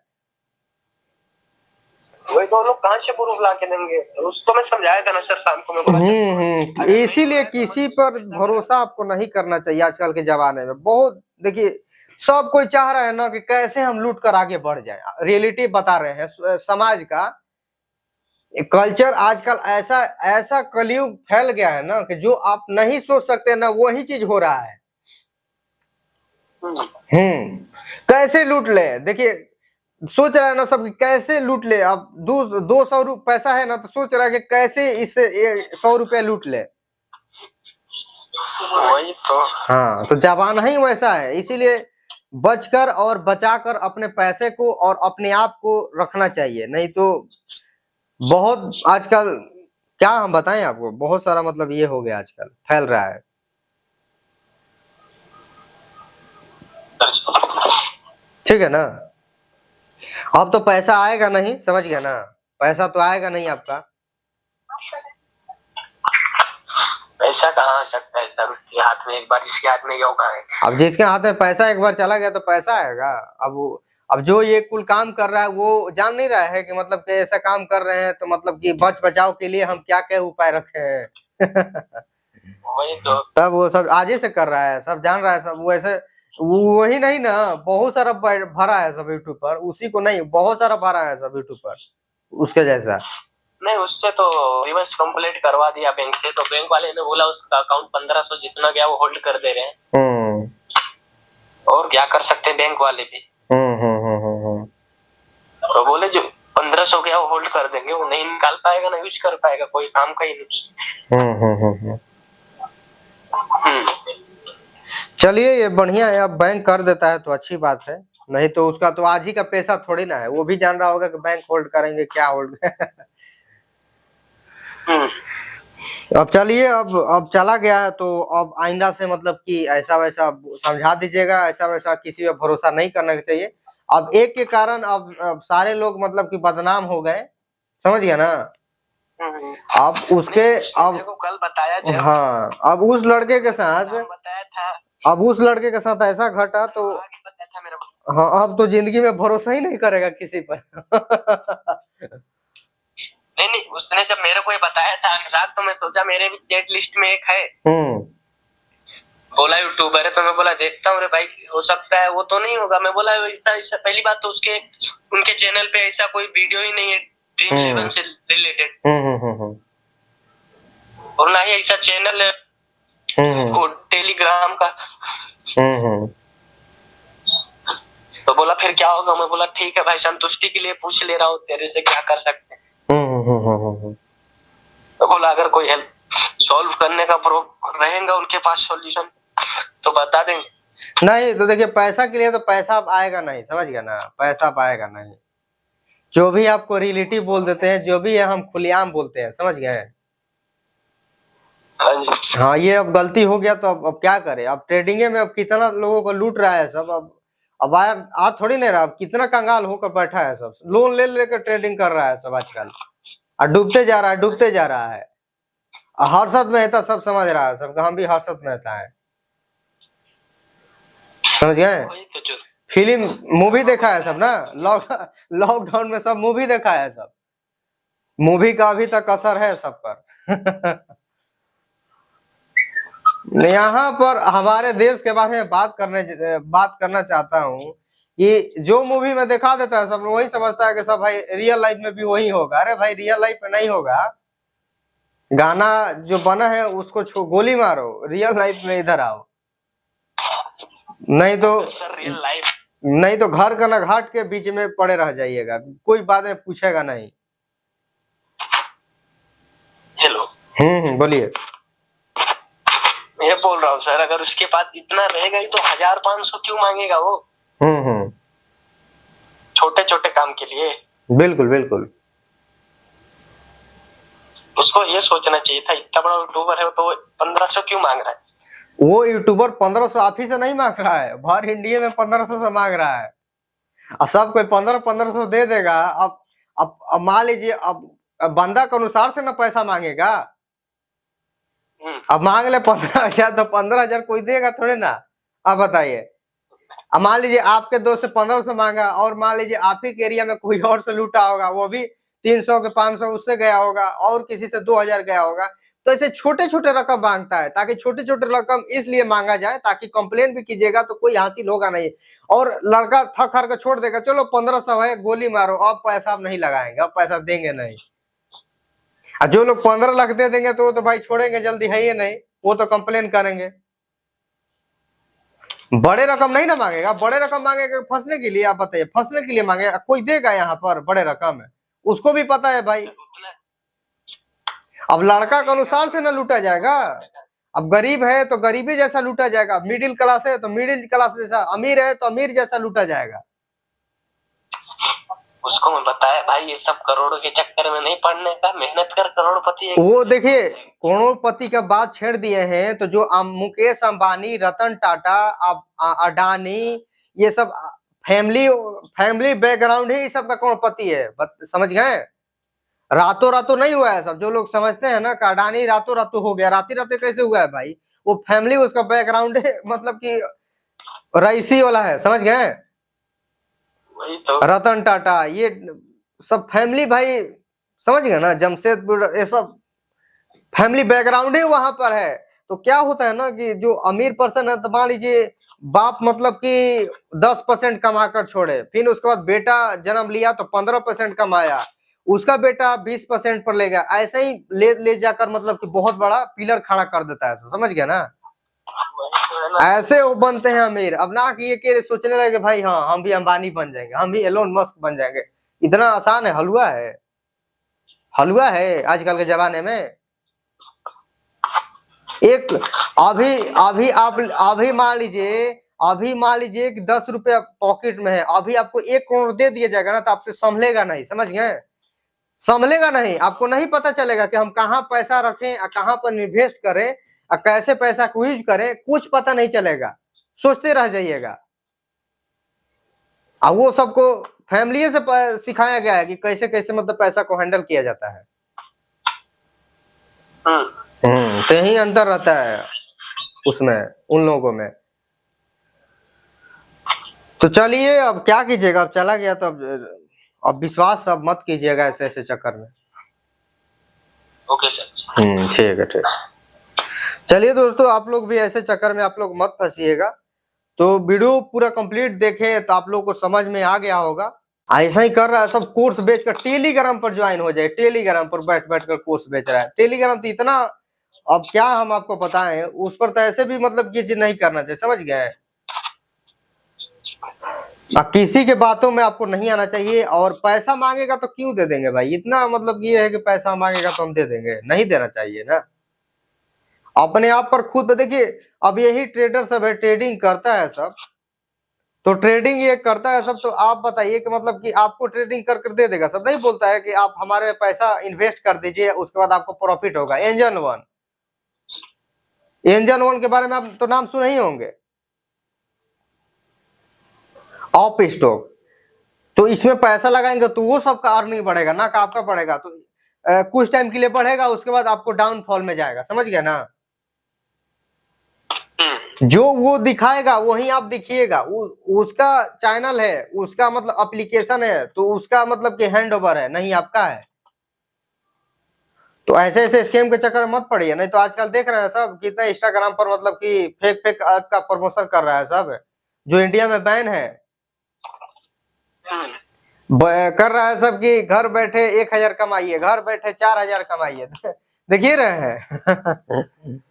वही तो लोग कहाँ से प्रूफ ला के देंगे? उसको मैं समझाया था ना सर शाम को, मैं बोला इसीलिए किसी पर भरोसा आपको नहीं करना चाहिए आजकल के जमाने में। बहुत देखिए, सब कोई चाह रहा है ना कि कैसे हम लूट कर आगे बढ़ जाए। रियलिटी बता रहे हैं समाज का कल्चर आजकल ऐसा ऐसा कलयुग फैल गया है ना कि जो आप नहीं सोच सकते ना वही चीज हो रहा है। कैसे लूट ले, देखिए सोच रहा है ना सब कैसे लूट ले। अब 200 पैसा है ना तो सोच रहा है कि कैसे इससे 100 रुपया लूट ले। वही तो। हाँ, तो जमाना ही वैसा है, इसीलिए बचकर और बचाकर अपने पैसे को और अपने आप को रखना चाहिए। नहीं तो बहुत आजकल क्या हम बताएं आपको, बहुत सारा मतलब ये हो गया आजकल फैल रहा है। ठीक है ना? अब तो पैसा आएगा नहीं, समझ गया ना? पैसा तो आएगा नहीं आपका। पैसा कहाँ आ सकता है सर उसके हाथ में, एक बार जिसके हाथ में होगा है। अब जिसके हाथ में पैसा एक बार चला गया तो पैसा आएगा। अब जो ये कुल काम कर रहा है वो जान नहीं रहा है कि मतलब कि ऐसा काम कर रहे हैं तो मतलब कि बच बचाव के लिए हम क्या क्या उपाय रखे हैं। वही तो। तब वो सब आज ही से कर रहा है, सब जान रहा है सब। वैसे वही नहीं ना, बहुत सारा भरा है सब यूट्यूब पर, उसी को नहीं बहुत सारा भरा है सब यूट्यूब पर उसके जैसा। नहीं, उससे तो रिवर्स कंप्लेंट करवा दिया बैंक से, तो बैंक वाले ने बोला उसका अकाउंट 1500 जितना गया वो होल्ड कर दे रहे हैं। और क्या कर सकते हैं बैंक वाले भी। तो बोले जो 1500 गया वो होल्ड कर देंगे, वो नहीं निकाल पाएगा ना यूज कर पाएगा, कोई काम का ही नहीं। चलिए ये बढ़िया है, अब बैंक कर देता है तो अच्छी बात है। नहीं तो उसका तो आज ही का पैसा थोड़ी ना है, वो भी जान रहा होगा कि बैंक होल्ड करेंगे क्या होल्ड। अब चलिए, अब चला गया है तो अब आइंदा से मतलब कि ऐसा वैसा समझा दीजिएगा, ऐसा वैसा किसी पे भरोसा नहीं करना चाहिए। अब एक के कारण अब सारे लोग मतलब कि बदनाम हो गए, समझ गया ना? अब उसके अब कल बताया, हाँ, अब उस लड़के के साथ बताया था, अब उस लड़के के साथ ऐसा घटा तो हाँ, अब तो जिंदगी में भरोसा ही नहीं करेगा किसी पर। नहीं, उसने जब मेरे को ये बताया था अनुराग, तो मैं सोचा मेरे भी चैट लिस्ट में एक है। बोला यूट्यूबर है, तो मैं बोला देखता हूँ रे भाई, हो सकता है वो तो नहीं होगा। मैं बोला ऐसा पहली बात तो उनके चैनल पे ऐसा कोई वीडियो ही नहीं है ड्रीम इलेवन से रिलेटेड, और ना ही ऐसा चैनल है वो टेलीग्राम का। तो बोला फिर क्या होगा? मैं बोला ठीक है भाई, संतुष्टि के लिए पूछ ले रहा हूँ तेरे से, क्या कर सकते हैं। तो बोला अगर कोई हेल्प सॉल्व करने का रहेगा उनके पास सॉल्यूशन तो बता देंगे। नहीं तो देखिए, पैसा के लिए तो पैसा अब आएगा नहीं, समझ गया ना? पैसा अब आएगा नहीं। जो भी आपको रिलेटिव बोल देते हैं, जो भी है हम खुलेआम बोलते हैं, समझ गए? हाँ, ये अब गलती हो गया तो अब क्या करें? अब ट्रेडिंग में अब कितना लोगों को लूट रहा है सब। अब आज थोड़ी नहीं रहा, अब कितना कंगाल होकर बैठा है सब, लोन ले लेकर ट्रेडिंग कर रहा है सब आजकल, और डूबते जा रहा है, डूबते जा रहा है। हर्षद मेहता सब समझ रहा है, सब हम भी हर्षद मेहता है, समझ गए? फिल्म मूवी देखा है सब ना, लॉकडाउन में सब मूवी देखा है सब, मूवी का अभी तक असर है सब पर। यहाँ पर हमारे देश के बारे में बात करना चाहता हूँ कि जो मूवी में दिखा देता है सब वही समझता है कि सब भाई रियल लाइफ में भी वही होगा। अरे भाई, रियल लाइफ में नहीं होगा। गाना जो बना है उसको गोली मारो, रियल लाइफ में इधर आओ। नहीं तो घर का ना घाट के बीच में पड़े रह जाइएगा, कोई बात में पूछेगा नहीं। हेलो, बोलिए। मैं बोल रहा हूँ सर, अगर उसके पास इतना रहेगा ही तो 1500 क्यों मांगेगा वो? छोटे छोटे काम के लिए। बिल्कुल बिल्कुल, उसको ये सोचना चाहिए था, इतना बड़ा यूट्यूबर है तो 1500 क्यों मांग रहा है? वो यूट्यूबर 1500 आप ही से नहीं मांग रहा है, भर इंडिया में 1500 से मांग रहा है। और सब कोई 1500 दे देगा। अब मान लीजिए, अब बंदा के अनुसार से ना पैसा मांगेगा। अब मांग ले 15,000 तो 15,000 कोई देगा थोड़े ना। अब बताइए, अब मान लीजिए आपके दोस्त से 1500 मांगा, और मान लीजिए आप ही के एरिया में कोई और से लूटा होगा, वो भी 300 के 500 उससे गया होगा, और किसी से 2000 गया होगा। तो ऐसे छोटे छोटे रकम मांगता है, ताकि छोटे छोटे रकम इसलिए मांगा जाए ताकि कंप्लेन भी कीजिएगा तो कोई हासिल होगा नहीं, और लड़का थक हार कर छोड़ देगा, चलो 1500 है गोली मारो, अब पैसा अब नहीं लगाएंगे, अब पैसा देंगे नहीं। और जो लोग 15 लाख दे देंगे तो वो तो भाई छोड़ेंगे जल्दी है ही नहीं, वो तो कंप्लेन करेंगे। बड़े रकम नहीं ना मांगेगा, बड़े रकम मांगेगा फंसने के लिए। आप बताइए, फंसने के लिए मांगेगा? कोई देगा यहाँ पर बड़े रकम है? उसको भी पता है भाई, अब लड़का के अनुसार से ना लूटा जाएगा। अब गरीब है तो गरीबी जैसा लूटा जाएगा, मिडिल क्लास है तो मिडिल क्लास जैसा, अमीर है तो अमीर जैसा लूटा जाएगा। उसको मैं बताया भाई ये सब करोड़ों के चक्कर में नहीं पड़ने का, मेहनत कर करोड़पति। वो देखिए करोड़पति का बात छेड़ दिए हैं, तो जो मुकेश अंबानी, रतन टाटा, अडानी, ये सब फैमिली बैकग्राउंड ही सब का करोड़पति है। समझ गए? रातों रातों नहीं हुआ है सब। जो लोग समझते हैं ना कि अडानी रातों रातों हो गया, राती रातें कैसे हुआ है भाई? वो फैमिली, उसका बैकग्राउंड है, मतलब कि रईसी वाला है। समझ गए? वही तो रतन टाटा, ये सब फैमिली भाई, समझ गए ना? जमशेदपुर, ये सब फैमिली बैकग्राउंड ही वहां पर है। तो क्या होता है ना कि जो अमीर पर्सन है, तो मान लीजिए बाप मतलब कि 10% कमा कर छोड़े, फिर उसके बाद बेटा जन्म लिया तो 15% कमाया, उसका बेटा 20% पर ले गया, ऐसे ही ले जाकर मतलब कि बहुत बड़ा पिलर खड़ा कर देता है। समझ गया ना? ऐसे वो बनते हैं अमीर। अब ना कि ये के सोचने लगे भाई हाँ हम भी अंबानी बन जाएंगे, हम भी एलोन मस्क बन जाएंगे। इतना आसान है? हलवा है, हलवा है आजकल के जमाने में। एक अभी मान लीजिए कि 10 रुपया पॉकेट में है, अभी आपको 1 करोड़ दे दिया जाएगा ना, तो आपसे संभलेगा नहीं। समझ गए? संभलेगा नहीं, आपको नहीं पता चलेगा कि हम कहाँ पैसा रखें, कहाँ पर इन्वेस्ट करें, कैसे पैसा को यूज करें, कुछ पता नहीं चलेगा, सोचते रह जाइएगा। अब वो सबको फैमिली से सिखाया गया है कि कैसे कैसे मतलब पैसा को हैंडल किया जाता है। तो यही अंतर रहता है उसमें, उन लोगों में। तो चलिए, अब क्या कीजिएगा, अब चला गया तो अब विश्वास अब मत कीजिएगा ऐसे ऐसे चक्कर में। Okay sir. ठीक है, ठीक। चलिए दोस्तों, आप लोग भी ऐसे चक्कर में आप लोग मत फंसिएगा। तो वीडियो पूरा कंप्लीट देखें तो आप लोग को समझ में आ गया होगा। ऐसा ही कर रहा है सब, कोर्स बेचकर टेलीग्राम पर ज्वाइन हो जाए। टेलीग्राम पर बैठ कर कोर्स बेच रहा है। टेलीग्राम तो इतना, अब क्या हम आपको बताएं, उस पर तो ऐसे भी मतलब ये चीज नहीं करना चाहिए। समझ गए? किसी के बातों में आपको नहीं आना चाहिए। और पैसा मांगेगा तो क्यों दे देंगे भाई? इतना मतलब ये है कि पैसा मांगेगा तो हम दे देंगे? नहीं देना चाहिए ना। अपने आप पर खुद देखिए, अब यही ट्रेडर सब है, ट्रेडिंग करता है सब, तो ट्रेडिंग ये करता है सब। तो आप बताइए कि मतलब कि आपको ट्रेडिंग कर दे देगा सब? नहीं बोलता है कि आप हमारे पैसा इन्वेस्ट कर दीजिए, उसके बाद आपको प्रॉफिट होगा। एंजल वन के बारे में आप तो नाम सुने ही होंगे, ऑप स्टॉक। तो इसमें पैसा लगाएंगे तो वो सबका अर्निंग बढ़ेगा ना, का आपका बढ़ेगा। तो कुछ टाइम के लिए बढ़ेगा, उसके बाद आपको डाउनफॉल में जाएगा। समझ गया ना? जो वो दिखाएगा वही आप दिखिएगा। उसका चैनल है, उसका मतलब एप्लीकेशन है, तो उसका मतलब कि हैंड ओवर है, नहीं आपका है। तो ऐसे ऐसे स्कैम के चक्कर में मत पड़िए। नहीं तो आजकल देख रहे हैं सब कितना इंस्टाग्राम पर मतलब कि फेक ऐप का प्रमोशन कर रहा है सब, जो इंडिया में बैन है। कर रहा है सब कि घर बैठे 1000 कमाइए, घर बैठे 4000 कमाइए। देखिए रहे हैं।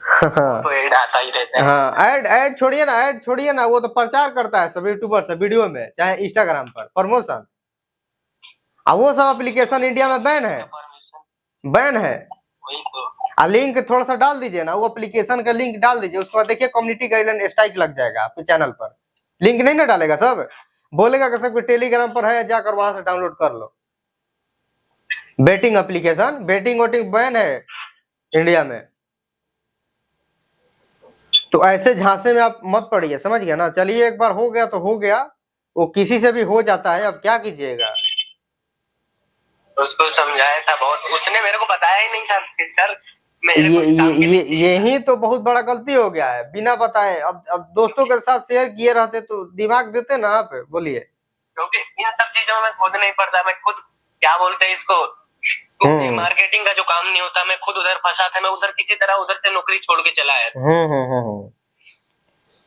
तो ऐड आता ही रहता है। हाँ, ऐड छोड़िए ना, ऐड छोड़िए ना, वो तो प्रचार करता है सब यूट्यूबर से वीडियो में, चाहे इंस्टाग्राम पर प्रमोशन। अब वो सब एप्लीकेशन इंडिया में बैन है, बैन है। लिंक थोड़ा सा डाल दीजिए ना, वो एप्लीकेशन का लिंक डाल दीजिए, उसके बाद देखिए कम्युनिटी गाइडलाइन स्ट्राइक लग जाएगा आपके चैनल पर। लिंक नहीं ना डालेगा सब, बोलेगा कि सब टेलीग्राम पर है, जाकर वहां से डाउनलोड कर लो। Betting application, betting voting ban है इंडिया में। तो ऐसे झांसे में आप मत पड़िए, समझ गया ना। चलिए एक बार हो गया तो हो गया, वो किसी से भी हो जाता है, अब क्या कीजिएगा। उसको समझाया था बहुत, उसने मेरे को बताया ही नहीं था कि सर यही तो बहुत बड़ा गलती हो गया है, बिना बताए। अब दोस्तों के साथ शेयर किए रहते तो दिमाग देते ना आप, बोलिए। क्योंकि इन सब चीजों में खुद नहीं पड़ता, मैं खुद क्या बोलते हैं इसको, मार्केटिंग का जो काम नहीं होता, मैं खुद उधर फंसा था, मैं उधर किसी तरह उधर से नौकरी छोड़ के चला आया।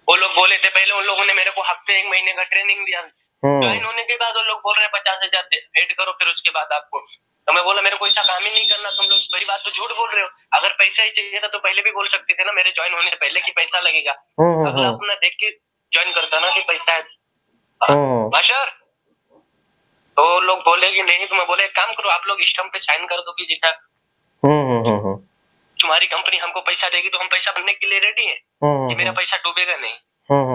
वो लोग बोले थे पहले, उन लोगों ने मेरे को हफ्ते 1 महीने का ट्रेनिंग दिया, ज्वाइन होने के बाद वो लोग बोल रहे 50,000 ऐड करो फिर उसके बाद आपको। तो मैं बोला मेरे को ऐसा काम ही नहीं करना, तुम लोग बड़ी बात तो झूठ बोल रहे हो, अगर पैसा ही चाहिए था तो पहले भी बोल सकते थे ना, मेरे ज्वाइन होने से पहले कि पैसा लगेगा, अगला अपना देख के ज्वाइन करता ना कि पैसा है मास्टर। तो लोग बोले कि नहीं, तो मैं बोले एक काम करो, आप लोग स्टम्प पे साइन कर दो कि जैसा तुम्हारी कंपनी हमको पैसा देगी तो हम पैसा भरने के लिए रेडी है, कि मेरा पैसा डूबेगा नहीं।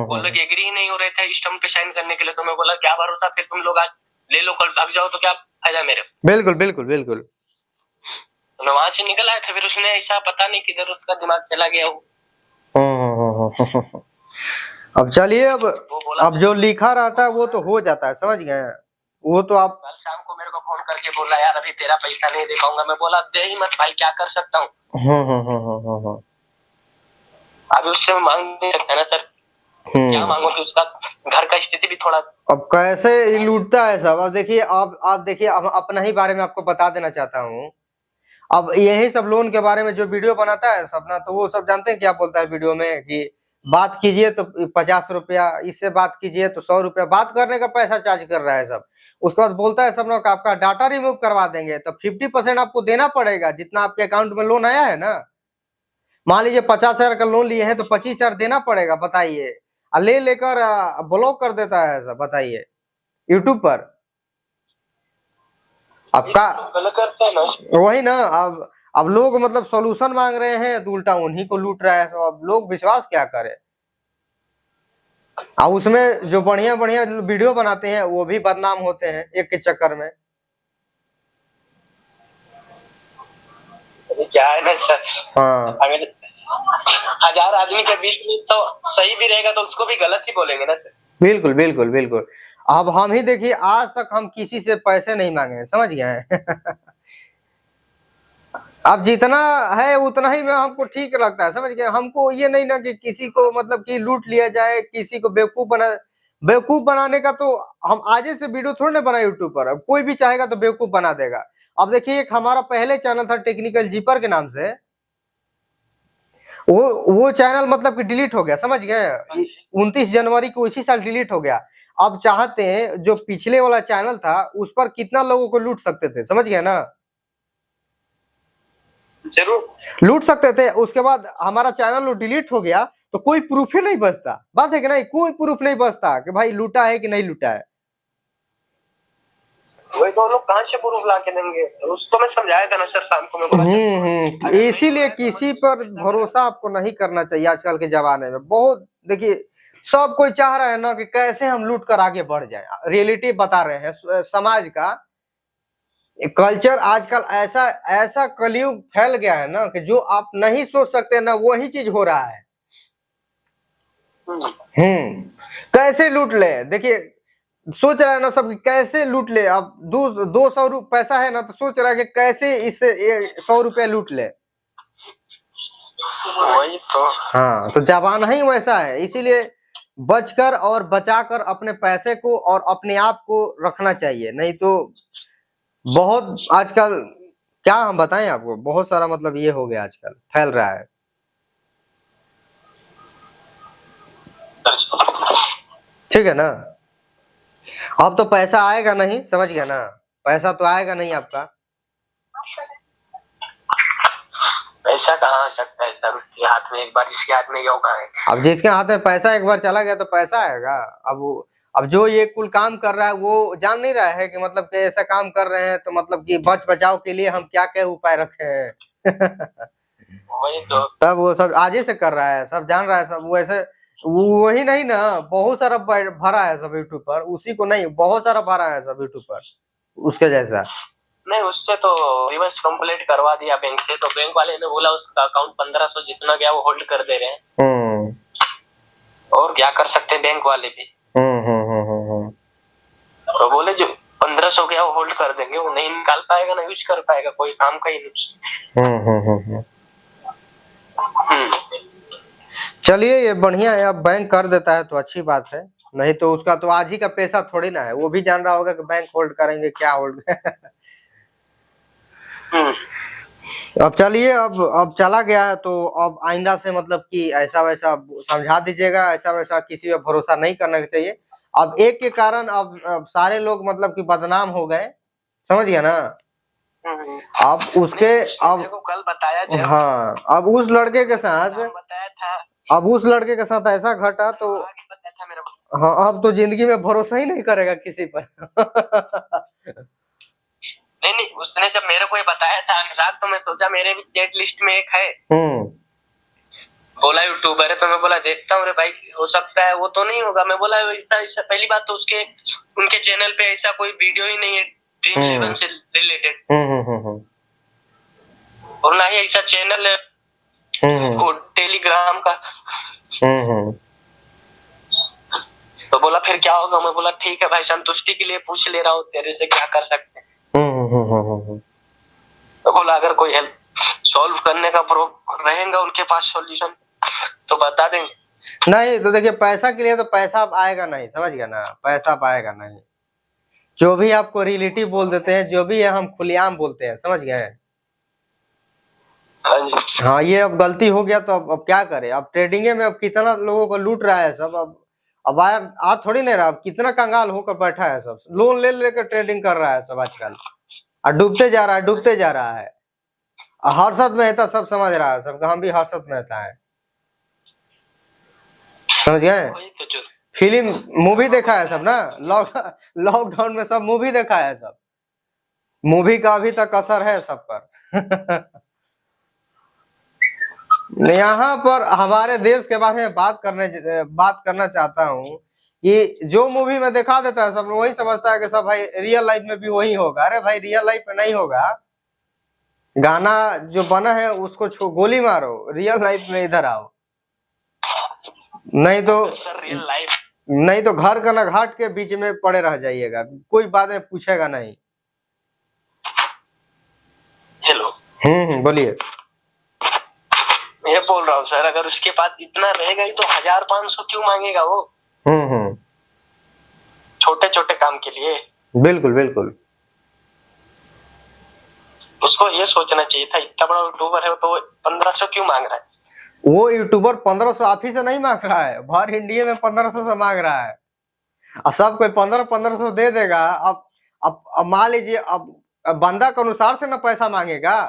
वो लोग एग्री ही नहीं हो रहे थे स्टम्प पे साइन करने के लिए, तो मैं बोला क्या भरोसा, फिर तुम लोग आज ले लो कल भाग जाओ तो क्या फायदा मेरे। बिल्कुल बिल्कुल बिल्कुल। तो मैं वहां से निकल आया था, फिर उसने ऐसा पता नहीं किधर उसका दिमाग चला गया वो। अब चलिए, अब जो लिखा रहता है वो तो हो जाता है, समझ गए। वो तो आप कल शाम को मेरे को फोन करके बोला यार अभी तेरा पैसा नहीं दे पाऊंगा, मैं बोला दे ही मत भाई, क्या कर सकता हूँ। अभी उससे मांग नहीं सकता ना सर, क्या मांगो, कि उसका घर का स्थिति भी थोड़ा। अब कैसे लूटता है सब। अब देखिए, आप देखिए, अब अपना ही बारे में आपको बता देना चाहता हूँ। अब यही सब लोन के बारे में जो वीडियो बनाता है सब ना, तो वो सब जानते हैं क्या बोलता है वीडियो में, कि बात कीजिए तो 50 रुपया, इससे बात कीजिए तो 100 रुपया, बात करने का पैसा चार्ज कर रहा है सब। उसके बाद बोलता है सब लोग आपका डाटा रिमूव करवा देंगे, तो 50% आपको देना पड़ेगा जितना आपके अकाउंट में लोन आया है ना। मान लीजिए 50,000 का लोन लिए हैं तो 25,000 देना पड़ेगा, बताइए। ले लेकर ब्लॉक कर देता है सब, बताइए, यूट्यूब पर आपका। वही ना, अब लोग मतलब सॉल्यूशन मांग रहे हैं तो उल्टा उन्हीं को लूट रहा है सब। अब लोग विश्वास क्या करे। अब उसमें जो बढ़िया बढ़िया वीडियो बनाते हैं वो भी बदनाम होते हैं एक के चक्कर में। क्या है ना सर, हाँ, अगर 1000 आदमी के बीच में तो सही भी रहेगा तो उसको भी गलत ही बोलेंगे ना सर। बिल्कुल बिल्कुल बिल्कुल। अब हम ही देखिए, आज तक हम किसी से पैसे नहीं मांगे, समझ गए। अब जितना है उतना ही में हमको ठीक लगता है, समझ गए। हमको ये नहीं ना कि किसी को मतलब कि लूट लिया जाए, किसी को बेवकूफ बनाने का तो हम आज से वीडियो थोड़ी ना बनाए यूट्यूब पर। अब कोई भी चाहेगा तो बेवकूफ बना देगा। अब देखिए, एक हमारा पहले चैनल था टेक्निकल जीपर के नाम से, वो चैनल मतलब कि डिलीट हो गया, समझ गए। 29 जनवरी को इसी साल डिलीट हो गया। अब चाहते हैं जो पिछले वाला चैनल था उस पर कितना लोगों को लूट सकते थे, समझ गए ना। जरूर लूट सकते थे। उसके बाद हमारा चैनल डिलीट हो गया तो कोई प्रूफ ही नहीं बचता, बात है कि नहीं, कोई प्रूफ नहीं बचता कि भाई लूटा है कि नहीं लूटा है। वही तो लोग कहाँ से प्रूफ ला के देंगे, उसको मैं समझाया था ना सर शाम को, मैं बोला इसीलिए किसी पर भरोसा आपको नहीं करना चाहिए आजकल के जमाने में। बहुत देखिए, सब कोई चाह रहा है ना कि कैसे हम लूट कर आगे बढ़ जाए। रियलिटी बता रहे हैं समाज का कल्चर आजकल ऐसा ऐसा कलयुग फैल गया है ना कि जो आप नहीं सोच सकते ना वही चीज हो रहा है। कैसे लूट ले, देखिए सोच रहा है ना सब कैसे लूट ले। अब 200 पैसा है ना तो सोच रहा है कि कैसे इससे 100 रुपया लूट ले। वही तो। हाँ, तो जमाना ही वैसा है, इसीलिए बचकर और बचाकर अपने पैसे को और अपने आप को रखना चाहिए। नहीं तो बहुत आजकल क्या हम बताएं आपको, बहुत सारा मतलब ये हो गया आजकल फैल रहा है, ठीक है ना। अब तो पैसा आएगा नहीं, समझ गया ना, पैसा तो आएगा नहीं आपका। पैसा कहाँ आ सकता है सर, उसके हाथ में एक बार, जिसके हाथ में होगा है। अब जिसके हाथ में पैसा एक बार चला गया तो पैसा आएगा। अब जो ये कुल काम कर रहा है वो जान नहीं रहा है कि मतलब कि ऐसा काम कर रहे हैं तो मतलब कि बच बचाव के लिए हम क्या क्या उपाय रखे हैं। वही तो। तब वो सब आज ही से कर रहा है, सब जान रहा है सब। वैसे वही नहीं ना, बहुत सारा भरा है सब यूट्यूब पर, उसी को नहीं बहुत सारा भरा है सब यूट्यूब पर उसके जैसा। नहीं, उससे तो रिवर्स कंप्लेंट करवा दिया बैंक से, तो बैंक वाले ने बोला उसका अकाउंट 1500 जितना गया वो होल्ड कर दे रहे हैं। और क्या कर सकते हैं बैंक वाले भी। तो बोले जो 1500 गया वो होल्ड कर देंगे, वो नहीं निकाल पाएगा ना यूज कर पाएगा, कोई काम का ही नहीं। चलिए ये बढ़िया है, अब बैंक कर देता है तो अच्छी बात है, नहीं तो उसका तो आज ही का पैसा थोड़ी ना है, वो भी जान रहा होगा कि बैंक होल्ड करेंगे क्या होल्ड। अब चलिए, अब चला गया है तो अब आइंदा से मतलब कि ऐसा वैसा समझा दीजिएगा, ऐसा वैसा किसी पे भरोसा नहीं करना चाहिए। अब एक के कारण अब सारे लोग मतलब कि बदनाम हो गए, समझ गया ना। अब उसके अब कल बताया, हाँ, अब उस लड़के के साथ बताया था, अब उस लड़के के साथ ऐसा घटा तो हाँ, अब तो जिंदगी में भरोसा ही नहीं करेगा किसी पर। नहीं, उसने जब मेरे को ये बताया था अनुराग, तो मैं सोचा मेरे भी चैट लिस्ट में एक है, बोला यूट्यूबर है, तो मैं बोला देखता हूँ रे भाई, हो सकता है वो तो नहीं होगा। मैं बोला ऐसा पहली बात तो उनके चैनल पे ऐसा कोई वीडियो ही नहीं है ड्रीम इलेवन से रिलेटेड, और ना ही ऐसा चैनल है वो टेलीग्राम का। तो बोला फिर क्या होगा, मैं बोला ठीक है भाई, संतुष्टि के लिए पूछ ले रहा हूँ तेरे से, क्या कर सकते हैं। तो बोला अगर कोई हेल्प सॉल्व करने का रहेगा उनके पास सॉल्यूशन तो बता देंगे। नहीं तो देखिए, पैसा के लिए तो पैसा अब आएगा नहीं, समझ गया ना, पैसा अब आएगा नहीं। जो भी आपको रिलेटिव बोल देते हैं, जो भी है हम खुलेआम बोलते हैं, समझ गए। हाँ, ये अब गलती हो गया तो अब क्या करें। अब ट्रेडिंग में अब कितना लोगों को लूट रहा है सब, अब आ थोड़ी नहीं रहा, अब कितना कंगाल होकर बैठा है सब, लोन ले लेकर ट्रेडिंग कर रहा है सब आजकल, और डूबते जा रहा है, डूबते जा रहा है। हर्षद मेहता सब समझ रहा है, सब हम भी हर्षद मेहता है, समझ गए। फिल्म मूवी देखा है सब ना, लॉकडाउन में सब मूवी देखा है, सब मूवी का अभी तक असर है सब पर। यहाँ पर हमारे देश के बारे में बात करना चाहता हूँ कि जो मूवी में दिखा देता है सब वही समझता है कि सब भाई रियल लाइफ में भी वही होगा। अरे भाई, रियल लाइफ में नहीं होगा, गाना जो बना है उसको गोली मारो, रियल लाइफ में इधर आओ, नहीं तो घर का ना घाट के बीच में पड़े रह जाइएगा, कोई बात में पूछेगा नहीं। हेलो, बोलिए। मैं बोल रहा हूँ सर, अगर उसके पास इतना रहेगा ही तो 1500 क्यों मांगेगा वो? छोटे छोटे काम के लिए। बिल्कुल बिल्कुल, उसको ये सोचना चाहिए था, इतना बड़ा यूट्यूबर है तो 1500 क्यों मांग रहा है? वो यूट्यूबर 1500 आप ही से नहीं मांग रहा है, भर इंडिया में 1500 से मांग रहा है। अब सब कोई 1500 दे देगा। अब मान लीजिए, अब बंदा के अनुसार से ना पैसा मांगेगा।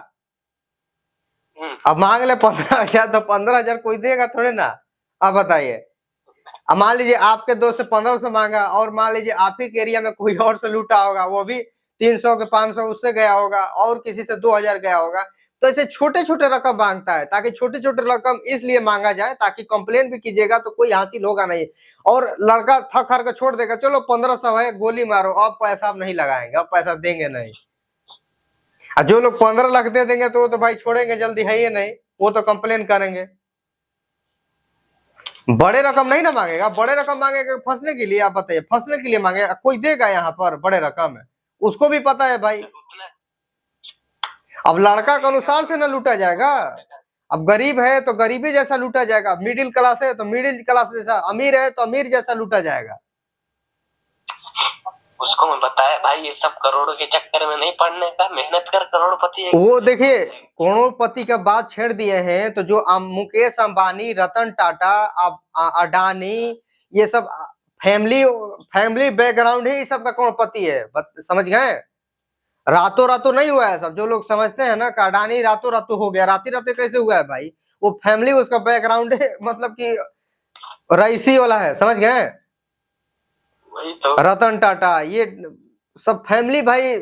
अब मांग ले 15,000 तो 15,000 कोई देगा थोड़े ना। अब बताइए, अब मान लीजिए आपके दोस्त से 1500 मांगा, और मान लीजिए आप ही के एरिया में कोई और से लूटा होगा, वो भी 300 के 500 उससे गया होगा, और किसी से 2000 गया होगा। तो ऐसे छोटे छोटे रकम मांगता है, ताकि छोटे छोटे रकम इसलिए मांगा जाए ताकि कंप्लेन भी कीजिएगा तो कोई हासिल होगा नहीं, और लड़का थक हार कर छोड़ देगा, चलो 1500 है गोली मारो, अब पैसा अब नहीं लगाएंगे, अब पैसा देंगे नहीं। और जो लोग 15 लाख दे देंगे तो वो तो भाई छोड़ेंगे जल्दी है ही नहीं, वो तो कंप्लेन करेंगे। बड़े रकम नहीं ना मांगेगा, बड़े रकम मांगेगा फंसने के लिए। आप बताइए, फंसने के लिए मांगेगा, कोई देगा यहाँ पर बड़े रकम है? उसको भी पता है भाई, अब लड़का के अनुसार से ना लूटा जाएगा। अब गरीब है तो गरीबी जैसा लूटा जाएगा, मिडिल क्लास है तो मिडिल क्लास जैसा, अमीर है तो अमीर जैसा लूटा जाएगा। उसको मैं बताया भाई, ये सब करोड़ों के चक्कर में नहीं पड़ने का, मेहनत कर करोड़पति। वो देखिए, करोड़पति का बात छेड़ दिए हैं, तो जो मुकेश अंबानी, रतन टाटा, अडानी, ये सब फैमिली बैकग्राउंड ही सब का करोड़पति है, समझ गए। रातों रातों नहीं हुआ है सब। जो लोग समझते हैं ना कि अडानी रातों रातों हो गया, राती रातें कैसे हुआ है भाई, वो फैमिली उसका बैकग्राउंड है, मतलब कि रईसी वाला है, समझ गए। तो रतन टाटा, ये सब फैमिली भाई,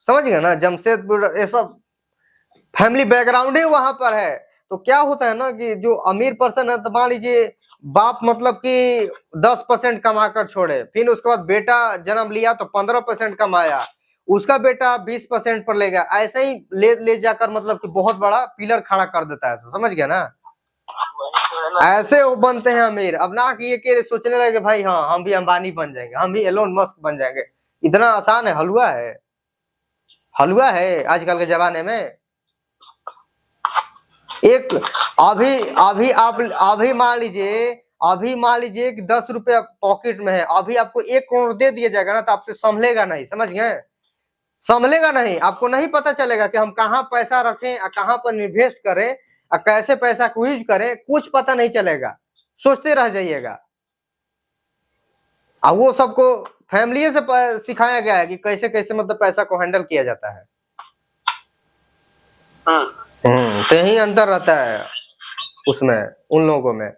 समझ गए ना, जमशेदपुर, ये सब फैमिली बैकग्राउंड ही वहां पर है। तो क्या होता है ना कि जो अमीर पर्सन है, तो मान लीजिए बाप मतलब कि 10% कमा कर छोड़े, फिर उसके बाद बेटा जन्म लिया तो 15% कमाया, उसका बेटा 20% पर लेगा, ऐसे ही ले जाकर मतलब कि बहुत बड़ा पिलर खड़ा कर देता है, समझ गया ना। ऐसे वो बनते हैं अमीर। अब ना कि ये कि सोचने लगे भाई हाँ हम भी अंबानी बन जाएंगे, हम भी एलोन मस्क बन जाएंगे, इतना आसान है? हलवा है, हलवा है आजकल के जमाने में। एक अभी मान लीजिए कि 10 रुपया पॉकेट में है, अभी आपको 1 करोड़ दे दिया जाएगा ना तो आपसे संभलेगा नहीं, समझ गए, संभलेगा नहीं। आपको नहीं पता चलेगा कि हम कहाँ पैसा रखें, कहाँ पर इन्वेस्ट करें, कैसे पैसा को यूज करें, कुछ पता नहीं चलेगा, सोचते रह जाइएगा। अब वो सबको फैमिली से सिखाया गया है कि कैसे कैसे मतलब पैसा को हैंडल किया जाता है। तो यही अंतर रहता है उसमें, उन लोगों में।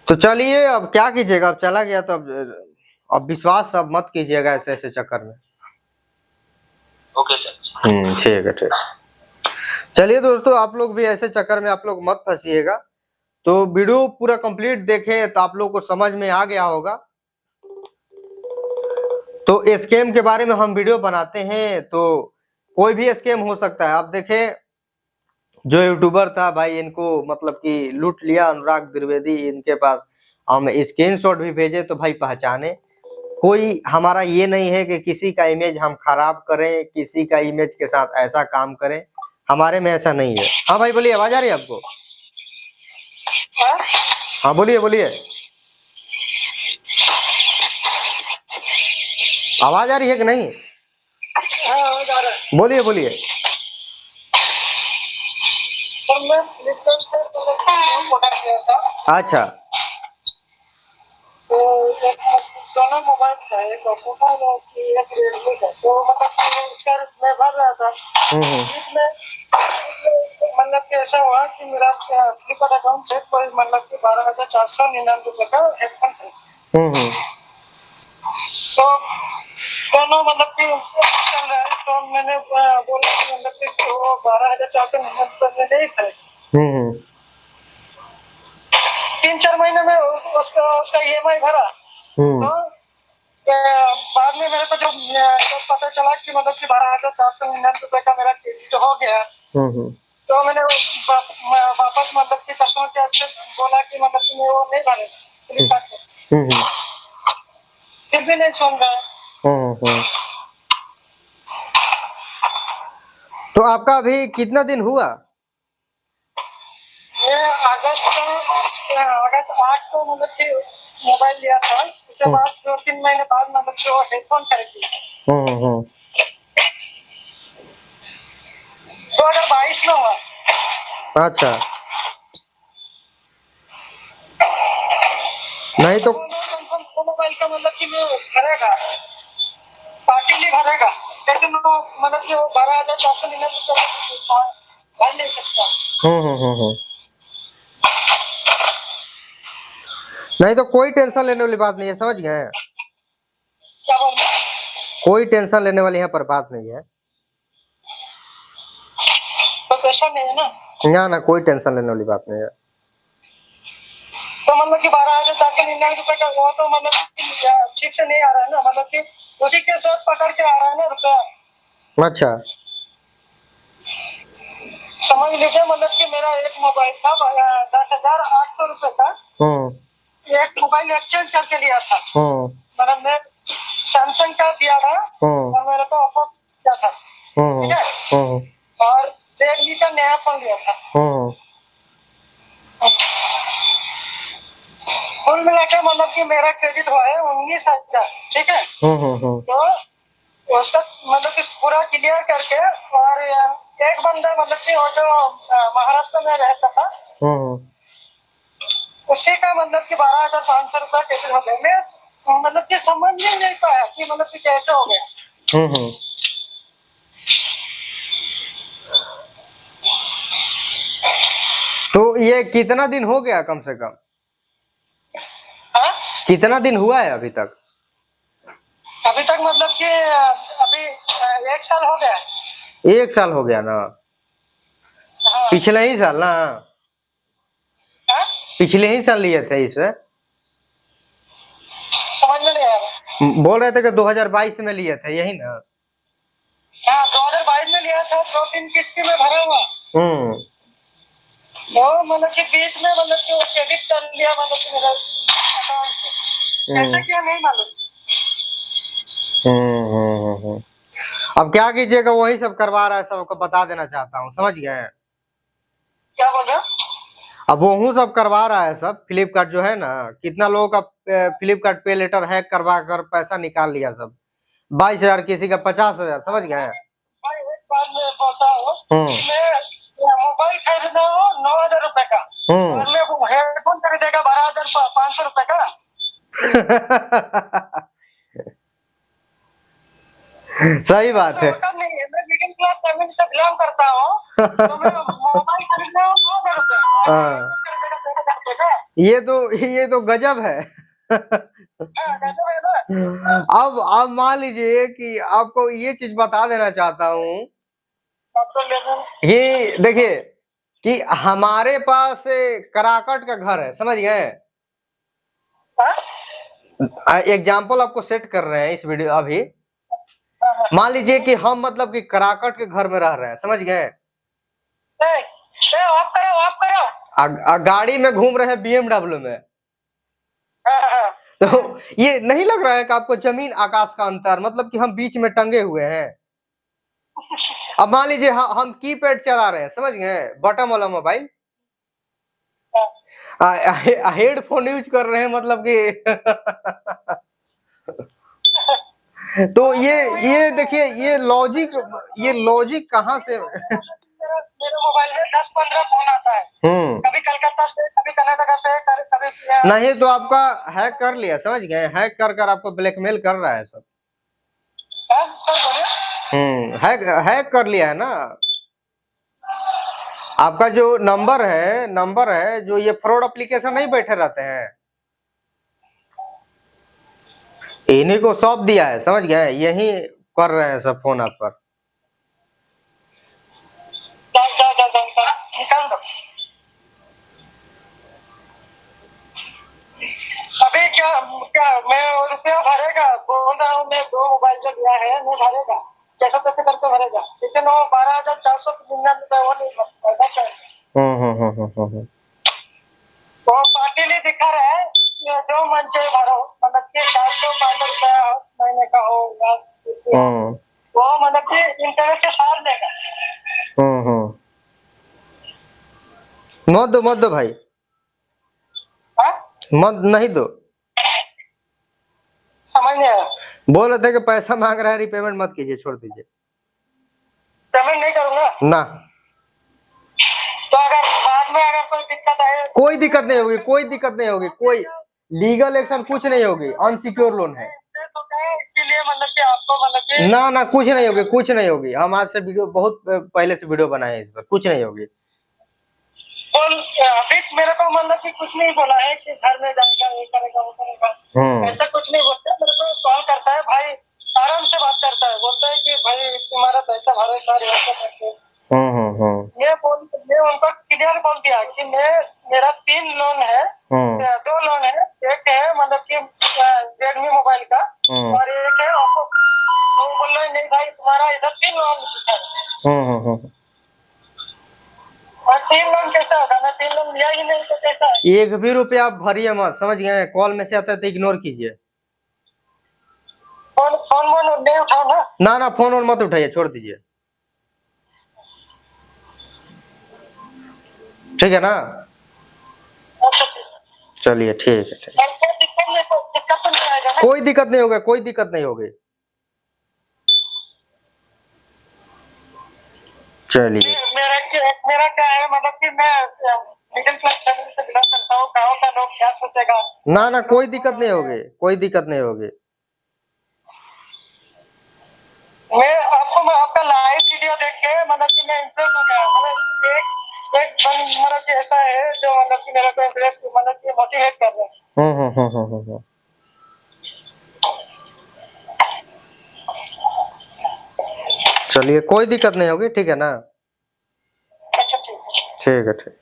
तो चलिए अब क्या कीजिएगा, अब चला गया तो अब विश्वास अब मत कीजिएगा ऐसे ऐसे चक्कर में। Okay sir. ठीक है, ठीक। चलिए दोस्तों, आप लोग भी ऐसे चक्कर में आप लोग मत फंसिएगा। तो वीडियो पूरा कंप्लीट देखें तो आप लोग को समझ में आ गया होगा। तो स्कैम के बारे में हम वीडियो बनाते हैं, तो कोई भी स्कैम हो सकता है। आप देखें जो यूट्यूबर था भाई, इनको मतलब कि लूट लिया अनुराग द्विवेदी, इनके पास हम स्क्रीनशॉट भी भेजे तो भाई पहचाने। कोई हमारा ये नहीं है कि किसी का इमेज हम खराब करें, किसी का इमेज के साथ ऐसा काम करें, हमारे में ऐसा नहीं है। हाँ भाई बोलिए, आवाज आ रही है आपको? हाँ बोलिए बोलिए, आवाज आ रही है कि नहीं? बोलिए बोलिए। अच्छा, तो दोनों मोबाइल था, एक ओप्पो का और एक रियलमी का। तो मतलब उसका मैं भर रहा था, बीच में मतलब कि ऐसा हुआ कि मेरा फ्लिपकार्ट अकाउंट से कोई मतलब कि 12,499 का हेडफोन था। तो दोनों मतलब कि चल रहा है, तो मैंने बोला कि मतलब कि वो 12,499 में नहीं थे। 3-4 महीने में उसका EMI भरा। तो बाद में मेरे को जब पता चला कि मतलब कि 12,499 का मेरा क्रेडिट हो गया, तो मैंने वापस मतलब कि कस्टमर केयर से बोला कि मतलब कि वो नहीं भरे फ्लिपकार्ट पे, फिर भी नहीं सुन रहा। तो आपका अभी कितना दिन हुआ? ये अगस्त 8 को मतलब कि मोबाइल लिया था, उसके बाद 2-3 महीने बाद मतलब कि वो हेडफोन खरीदी 2022 में हुआ। अच्छा, नहीं तो मोबाइल का मतलब कि वो भरेगा, पार्टी भरेगा, लेकिन वो मतलब कि वो 12,499 भर नहीं सकता। नहीं तो कोई टेंशन लेने वाली बात नहीं है, समझ गए? क्या बोल? कोई टेंशन लेने वाली यहाँ पर बात नहीं है। तो पैसा नहीं है ना? ना कोई टेंशन लेने वाली बात नहीं है। तो मतलब कि 12,499 का वो तो मतलब ठीक से नहीं आ रहा है ना, मतलब कि उसी के साथ पकड़ के आ रहा है ना रुपया। अच्छा, समझ लीजिए मतलब कि मेरा एक मोबाइल था 10,800 रुपए का, एक मोबाइल एक्सचेंज करके लिया था। मतलब मैं सैमसंग का दिया था और मेरे को ओप्पो दिया था, ठीक है, और रेडमी का नया फोन लिया था। कुल मिला के मतलब कि मेरा क्रेडिट हुआ है 19,000, ठीक है। तो उसका मतलब कि पूरा क्लियर करके, और एक बंदा मतलब कि वो जो महाराष्ट्र में रहता था, उसी का मतलब कि 12,500 रुपया क्रेडिट हो गया। मैं मतलब कि समझ नहीं पाया कि मतलब कि कैसे हो गया। तो ये कितना दिन हो गया कम से कम? कितना दिन हुआ है अभी तक? अभी तक मतलब कि अभी 1 साल हो गया। 1 साल हो गया ना? हाँ। पिछले ही साल ना? पिछले ही साल लिए थे इसे? समझ में नहीं आ रहा। बोल रहे थे कि 2022 में लिए थे, यही ना? हाँ 2022 में लिया था, 2-3 किस्ती में भरा हुआ। वो मतलब कि बीच में मतलब कि वो क्रेडिट कर लिया मतलब कि मेरा अकाउंट से, कैसे किया नहीं मालूम। अब क्या कीजिएगा, वही सब करवा रहा है, सबको बता देना चाहता हूँ, समझ गए? क्या बोल रहे हो? अब वो सब करवा रहा है सब, फ्लिपकार्ट जो है ना, कितना लोगों का फ्लिपकार्ट पे लेटर हैक करवा कर पैसा निकाल लिया सब, 22,000, किसी का 50,000, समझ गए? भाई एक बात मैं बोलता हूँ, मैं मोबाइल खरीदना हो 9,000 रुपए का, और मैं वो हेडफोन खरीदेगा 12,500 रुपए का। सही बात है। नहीं है, मैं मिडिल क्लास फैमिली से बिलोंग करता हूँ, तो मैं मोबाइल खरीदना हो 9,000 रुपए। ये तो गजब है। अब मान लीजिए कि आपको ये चीज बता देना चाहता हूँ, ये देखिए कि हमारे पास कराकट का घर है, समझ गए? एग्जाम्पल आपको सेट कर रहे हैं इस वीडियो अभी। मान लीजिए कि हम मतलब कि कराकट के घर में रह रहे हैं, समझ गए? गाड़ी में घूम रहे हैं BMW में, तो ये नहीं लग रहा है कि आपको जमीन आकाश का अंतर, मतलब कि हम बीच में टंगे हुए हैं। अब मान लीजिए हम कीपैड चला रहे हैं, समझ गए? बटन वाला मोबाइल, हेडफोन यूज कर रहे हैं, मतलब कि तो ये देखिए, ये लॉजिक कहाँ से? मेरे मोबाइल में 10-15 फोन आता है, कभी कलकत्ता से, कभी कर्नाटक से, कभी नहीं तो आपका हैक कर लिया, समझ गए? हैक कर आपको ब्लैकमेल कर रहा है सब। हैक कर लिया है ना। आपका जो नंबर है जो, ये फ्रॉड एप्लीकेशन नहीं बैठे रहते हैं, इन्हीं को सौंप दिया है, समझ गए? यही कर रहे हैं सब फोन आप पर। निकाल दो। अभी क्या मैं रुपया भरेगा बोल रहा हूँ, मैं 2 मोबाइल जो लिया है मैं भरेगा, जैसा तैसे करके भरेगा, लेकिन वो 12,499 वो नहीं भरता। वो पार्टी दिखा रहा है, जो मन से भरो, मतलब कि 400-500 रुपया महीने का होगा, वो मतलब कि इंटरनेट के साथ देगा। मत दो भाई, मत नहीं दो। समझ नहीं आया। बोल रहे थे कि पैसा मांग रहा है, रिपेमेंट मत कीजिए, छोड़ दीजिए। पेमेंट नहीं करूंगा ना। तो अगर बाद में अगर कोई दिक्कत आए, कोई दिक्कत नहीं होगी, कोई लीगल एक्शन कुछ नहीं होगी, अनसिक्योर लोन है। इसलिए मतलब कि आपको मतलब कि ना कुछ नहीं होगी। हम आज से वीडियो, बहुत पहले से वीडियो बनाए हैं इस पर, कुछ नहीं होगी। अभी मेरे को मतलब कि कुछ नहीं बोला है कि घर में जाएगा, ये करेगा, वो करेगा, ऐसा कुछ नहीं बोलता। मेरे को कॉल करता है, भाई आराम से बात करता है, बोलता है कि भाई तुम्हारा पैसा भरो सारे, ऐसा करके। मैं उनको क्लियर बोल दिया कि मेरा 3 लोन है, 2 लोन है, एक है मतलब कि रेडमी मोबाइल का, और एक है ओप्पो। तो बोल रहे नहीं भाई, तुम्हारा इधर 3 लोन है, और 3 लोन कैसा होगा? मैं 3 लोन लिया ही नहीं, तो कैसा? एक भी रुपया आप भरिए मत, समझ गए? कॉल में से आता है तो इग्नोर कीजिए। फोन नहीं उठाओ ना फोन और मत उठाइए, छोड़ दीजिए, ठीक है ना? चलिए ठीक है। कोई दिक्कत नहीं होगी। चलिए। मेरा क्या है मतलब कि मैं मिडिल क्लास फैमिली से बिलोंग करता हूँ, गाँव का लोग क्या सोचेगा? ना कोई दिक्कत नहीं होगी। मैं आपका लाइव वीडियो देख के मतलब कि मैं इम्प्रेस हो गया। मतलब एक मतलब कि ऐसा है जो मतलब कि मेरे को इम्प्रेस मतलब कि मोटिवेट कर रहा है। चलिए, कोई दिक्कत नहीं होगी, ठीक है ना? अच्छा ठीक है।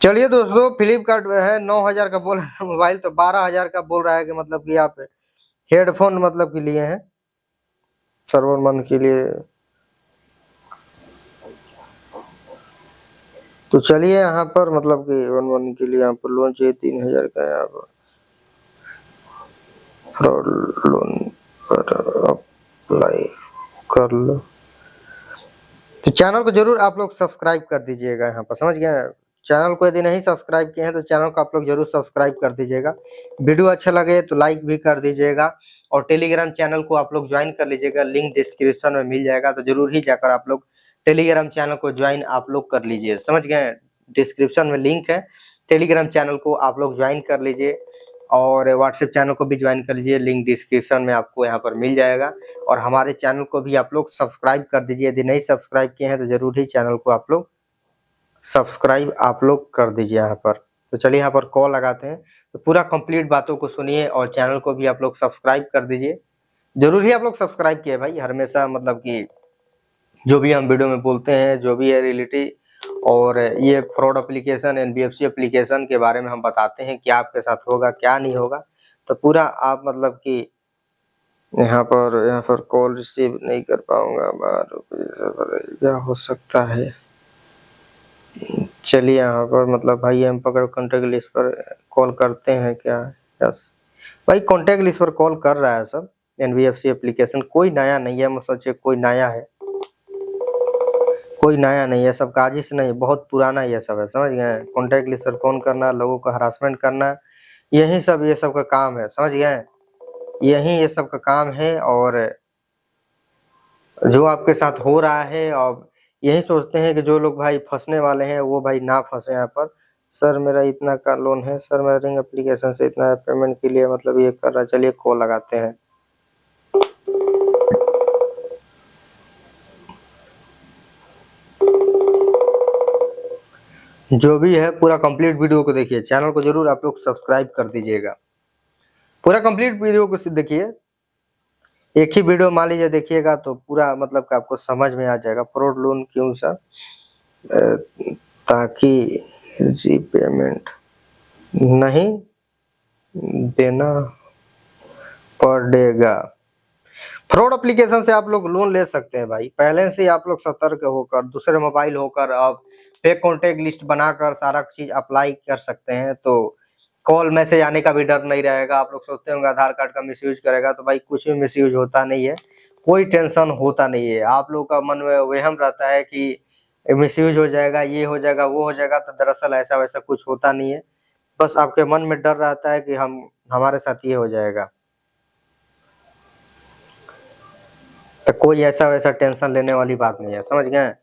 चलिए दोस्तों, फ्लिपकार्ट है 9,000 का बोल रहा है मोबाइल, तो 12,000 का बोल रहा है कि मतलब कि आप हेडफोन मतलब के लिए हैं, सर्वर मंथ के लिए। तो चलिए यहाँ पर मतलब कि 1 के लिए यहाँ पर लोन चाहिए 3000 का, यहाँ पर फ्रॉड लोन पर अप्लाई कर लो। तो चैनल को जरूर आप लोग सब्सक्राइब कर दीजिएगा, यहाँ पर समझ गए। चैनल को यदि नहीं सब्सक्राइब किए हैं तो चैनल को आप लोग जरूर सब्सक्राइब कर दीजिएगा। वीडियो अच्छा लगे तो लाइक भी कर दीजिएगा, और टेलीग्राम चैनल को आप लोग ज्वाइन कर लीजिएगा, लिंक डिस्क्रिप्शन में मिल जाएगा। तो जरूर ही जाकर आप लोग टेलीग्राम चैनल को ज्वाइन आप लोग कर लीजिए, समझ गए। डिस्क्रिप्शन में लिंक है, टेलीग्राम चैनल को आप लोग ज्वाइन कर लीजिए, और व्हाट्सएप चैनल को भी ज्वाइन कर लीजिए, लिंक डिस्क्रिप्शन में आपको यहाँ पर मिल जाएगा। और हमारे चैनल को भी आप लोग सब्सक्राइब कर दीजिए, यदि नहीं सब्सक्राइब किए हैं तो जरूर ही चैनल को आप लोग सब्सक्राइब आप लोग कर दीजिए यहाँ पर। तो चलिए यहाँ पर कॉल लगाते हैं, तो पूरा कंप्लीट बातों को सुनिए, और चैनल को भी आप लोग सब्सक्राइब कर दीजिए। जरूर ही आप लोग सब्सक्राइब किए भाई, हमेशा मतलब कि जो भी हम वीडियो में बोलते हैं, जो भी है रियलिटी, और ये फ्रॉड एप्लीकेशन, एनबीएफसी एप्लीकेशन के बारे में हम बताते हैं क्या आपके साथ होगा क्या नहीं होगा। तो पूरा आप मतलब कि यहाँ पर कॉल रिसीव नहीं कर पाऊंगा, 12 क्या हो सकता है। चलिए यहाँ पर मतलब भाई हम पकड़ कॉन्टेक्ट लिस्ट पर कॉल करते हैं क्या। यस भाई, कॉन्टेक्ट लिस्ट पर कॉल कर रहा है सब। एनबीएफसी एप्लीकेशन कोई नया नहीं है, मैं सोचे कोई नया है, कोई नया नहीं है, सब काजिश नहीं, बहुत पुराना ये सब है, समझ गए। कॉन्टेक्ट लिस्ट पर फोन करना, लोगों को हरासमेंट करना, यही सब ये सब का काम है, समझ गए। यही ये सब का काम है, और जो आपके साथ हो रहा है, और यही सोचते हैं कि जो लोग भाई फंसने वाले हैं वो भाई ना फंसे यहाँ पर। सर मेरा इतना का लोन है, सर मेरा रिंग एप्लीकेशन से इतना पेमेंट के लिए मतलब ये कर रहा है। चलिए कॉल लगाते हैं। जो भी है पूरा कंप्लीट वीडियो को देखिए, चैनल को जरूर आप लोग सब्सक्राइब कर दीजिएगा। पूरा कंप्लीट वीडियो को देखिए, एक ही वीडियो मान लीजिए देखिएगा तो पूरा मतलब कि आपको समझ में आ जाएगा फ्रॉड लोन क्यों सा, ताकि रीपेमेंट नहीं देना पड़ेगा। फ्रॉड एप्लीकेशन से आप लोग लोन ले सकते हैं भाई, पहले से आप लोग सतर्क होकर, दूसरे मोबाइल होकर, अब फेक कॉन्टेक्ट लिस्ट बनाकर सारा चीज अप्लाई कर सकते हैं। तो कॉल मैसेज आने का भी डर नहीं रहेगा। आप लोग सोचते होंगे आधार कार्ड का मिसयूज करेगा, तो भाई कुछ भी मिसयूज होता नहीं है, कोई टेंशन होता नहीं है। आप लोग का मन में वहम रहता है कि मिसयूज हो जाएगा, ये हो जाएगा, वो हो जाएगा, तो दरअसल ऐसा वैसा कुछ होता नहीं है। बस आपके मन में डर रहता है कि हमारे साथ ये हो जाएगा। तो कोई ऐसा वैसा टेंशन लेने वाली बात नहीं है, समझ गए।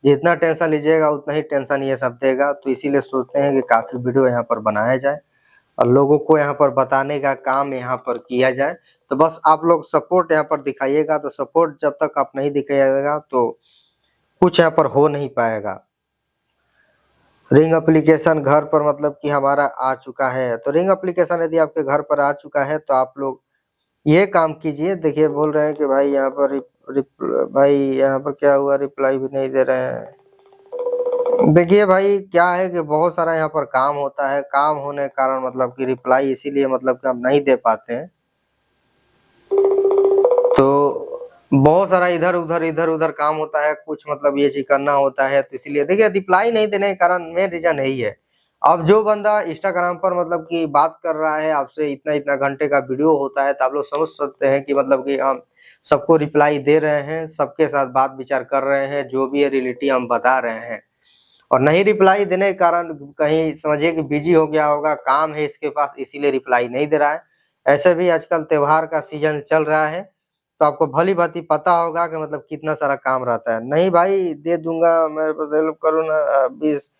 जितना टेंशन लीजिएगा उतना ही टेंशन ये सब देगा। तो इसीलिए सोचते हैं कि काफी वीडियो यहाँ पर बनाया जाए, और लोगों को यहाँ पर बताने का काम यहाँ पर किया जाए। तो बस आप लोग सपोर्ट यहाँ पर दिखाइएगा। तो सपोर्ट जब तक आप नहीं दिखाइएगा तो कुछ यहाँ पर हो नहीं पाएगा। रिंग एप्लीकेशन घर पर मतलब कि हमारा आ चुका है। तो रिंग एप्लीकेशन यदि आपके घर पर आ चुका है तो आप लोग ये काम कीजिए। देखिए बोल रहे हैं कि भाई यहाँ पर भाई यहाँ पर क्या हुआ, रिप्लाई भी नहीं दे रहे हैं। देखिए भाई क्या है कि बहुत सारा यहाँ पर काम होता है, काम होने के कारण मतलब कि रिप्लाई इसीलिए मतलब कि हम नहीं दे पाते हैं। तो बहुत सारा इधर उधर काम होता है, कुछ मतलब ये चीज करना होता है, तो इसलिए देखिए रिप्लाई नहीं देने के कारण मेन रीजन यही है। अब जो बंदा इंस्टाग्राम पर मतलब कि बात कर रहा है आपसे, इतना घंटे का वीडियो होता है, तो आप लोग समझ सकते हैं कि मतलब कि हम सबको रिप्लाई दे रहे हैं, सबके साथ बात विचार कर रहे हैं, जो भी है रियलिटी हम बता रहे हैं। और नहीं रिप्लाई देने के कारण कहीं समझिए कि बिजी हो गया होगा, काम है इसके पास, इसीलिए रिप्लाई नहीं दे रहा है। ऐसे भी आजकल त्योहार का सीजन चल रहा है, तो आपको भली भांति पता होगा कि मतलब कितना सारा काम रहता है। नहीं भाई दे दूंगा, मेरे पास हेल्प करो ना, 20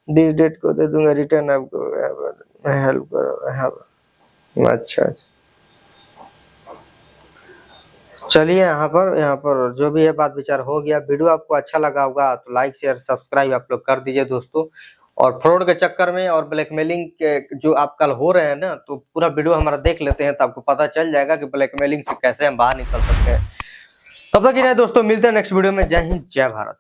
डेट को दे दूंगा रिटर्न, आपको हेल्प करो। अच्छा चलिए यहाँ पर जो भी है बात विचार हो गया। वीडियो आपको अच्छा लगा होगा तो लाइक शेयर सब्सक्राइब आप लोग कर दीजिए दोस्तों। और फ्रॉड के चक्कर में और ब्लैकमेलिंग के जो आप कल हो रहे हैं ना, तो पूरा वीडियो हमारा देख लेते हैं, तो आपको पता चल जाएगा कि ब्लैकमेलिंग से कैसे हम बाहर निकल सकते हैं। तब तक के लिए दोस्तों मिलते हैं नेक्स्ट वीडियो में। जय हिंद, जय भारत।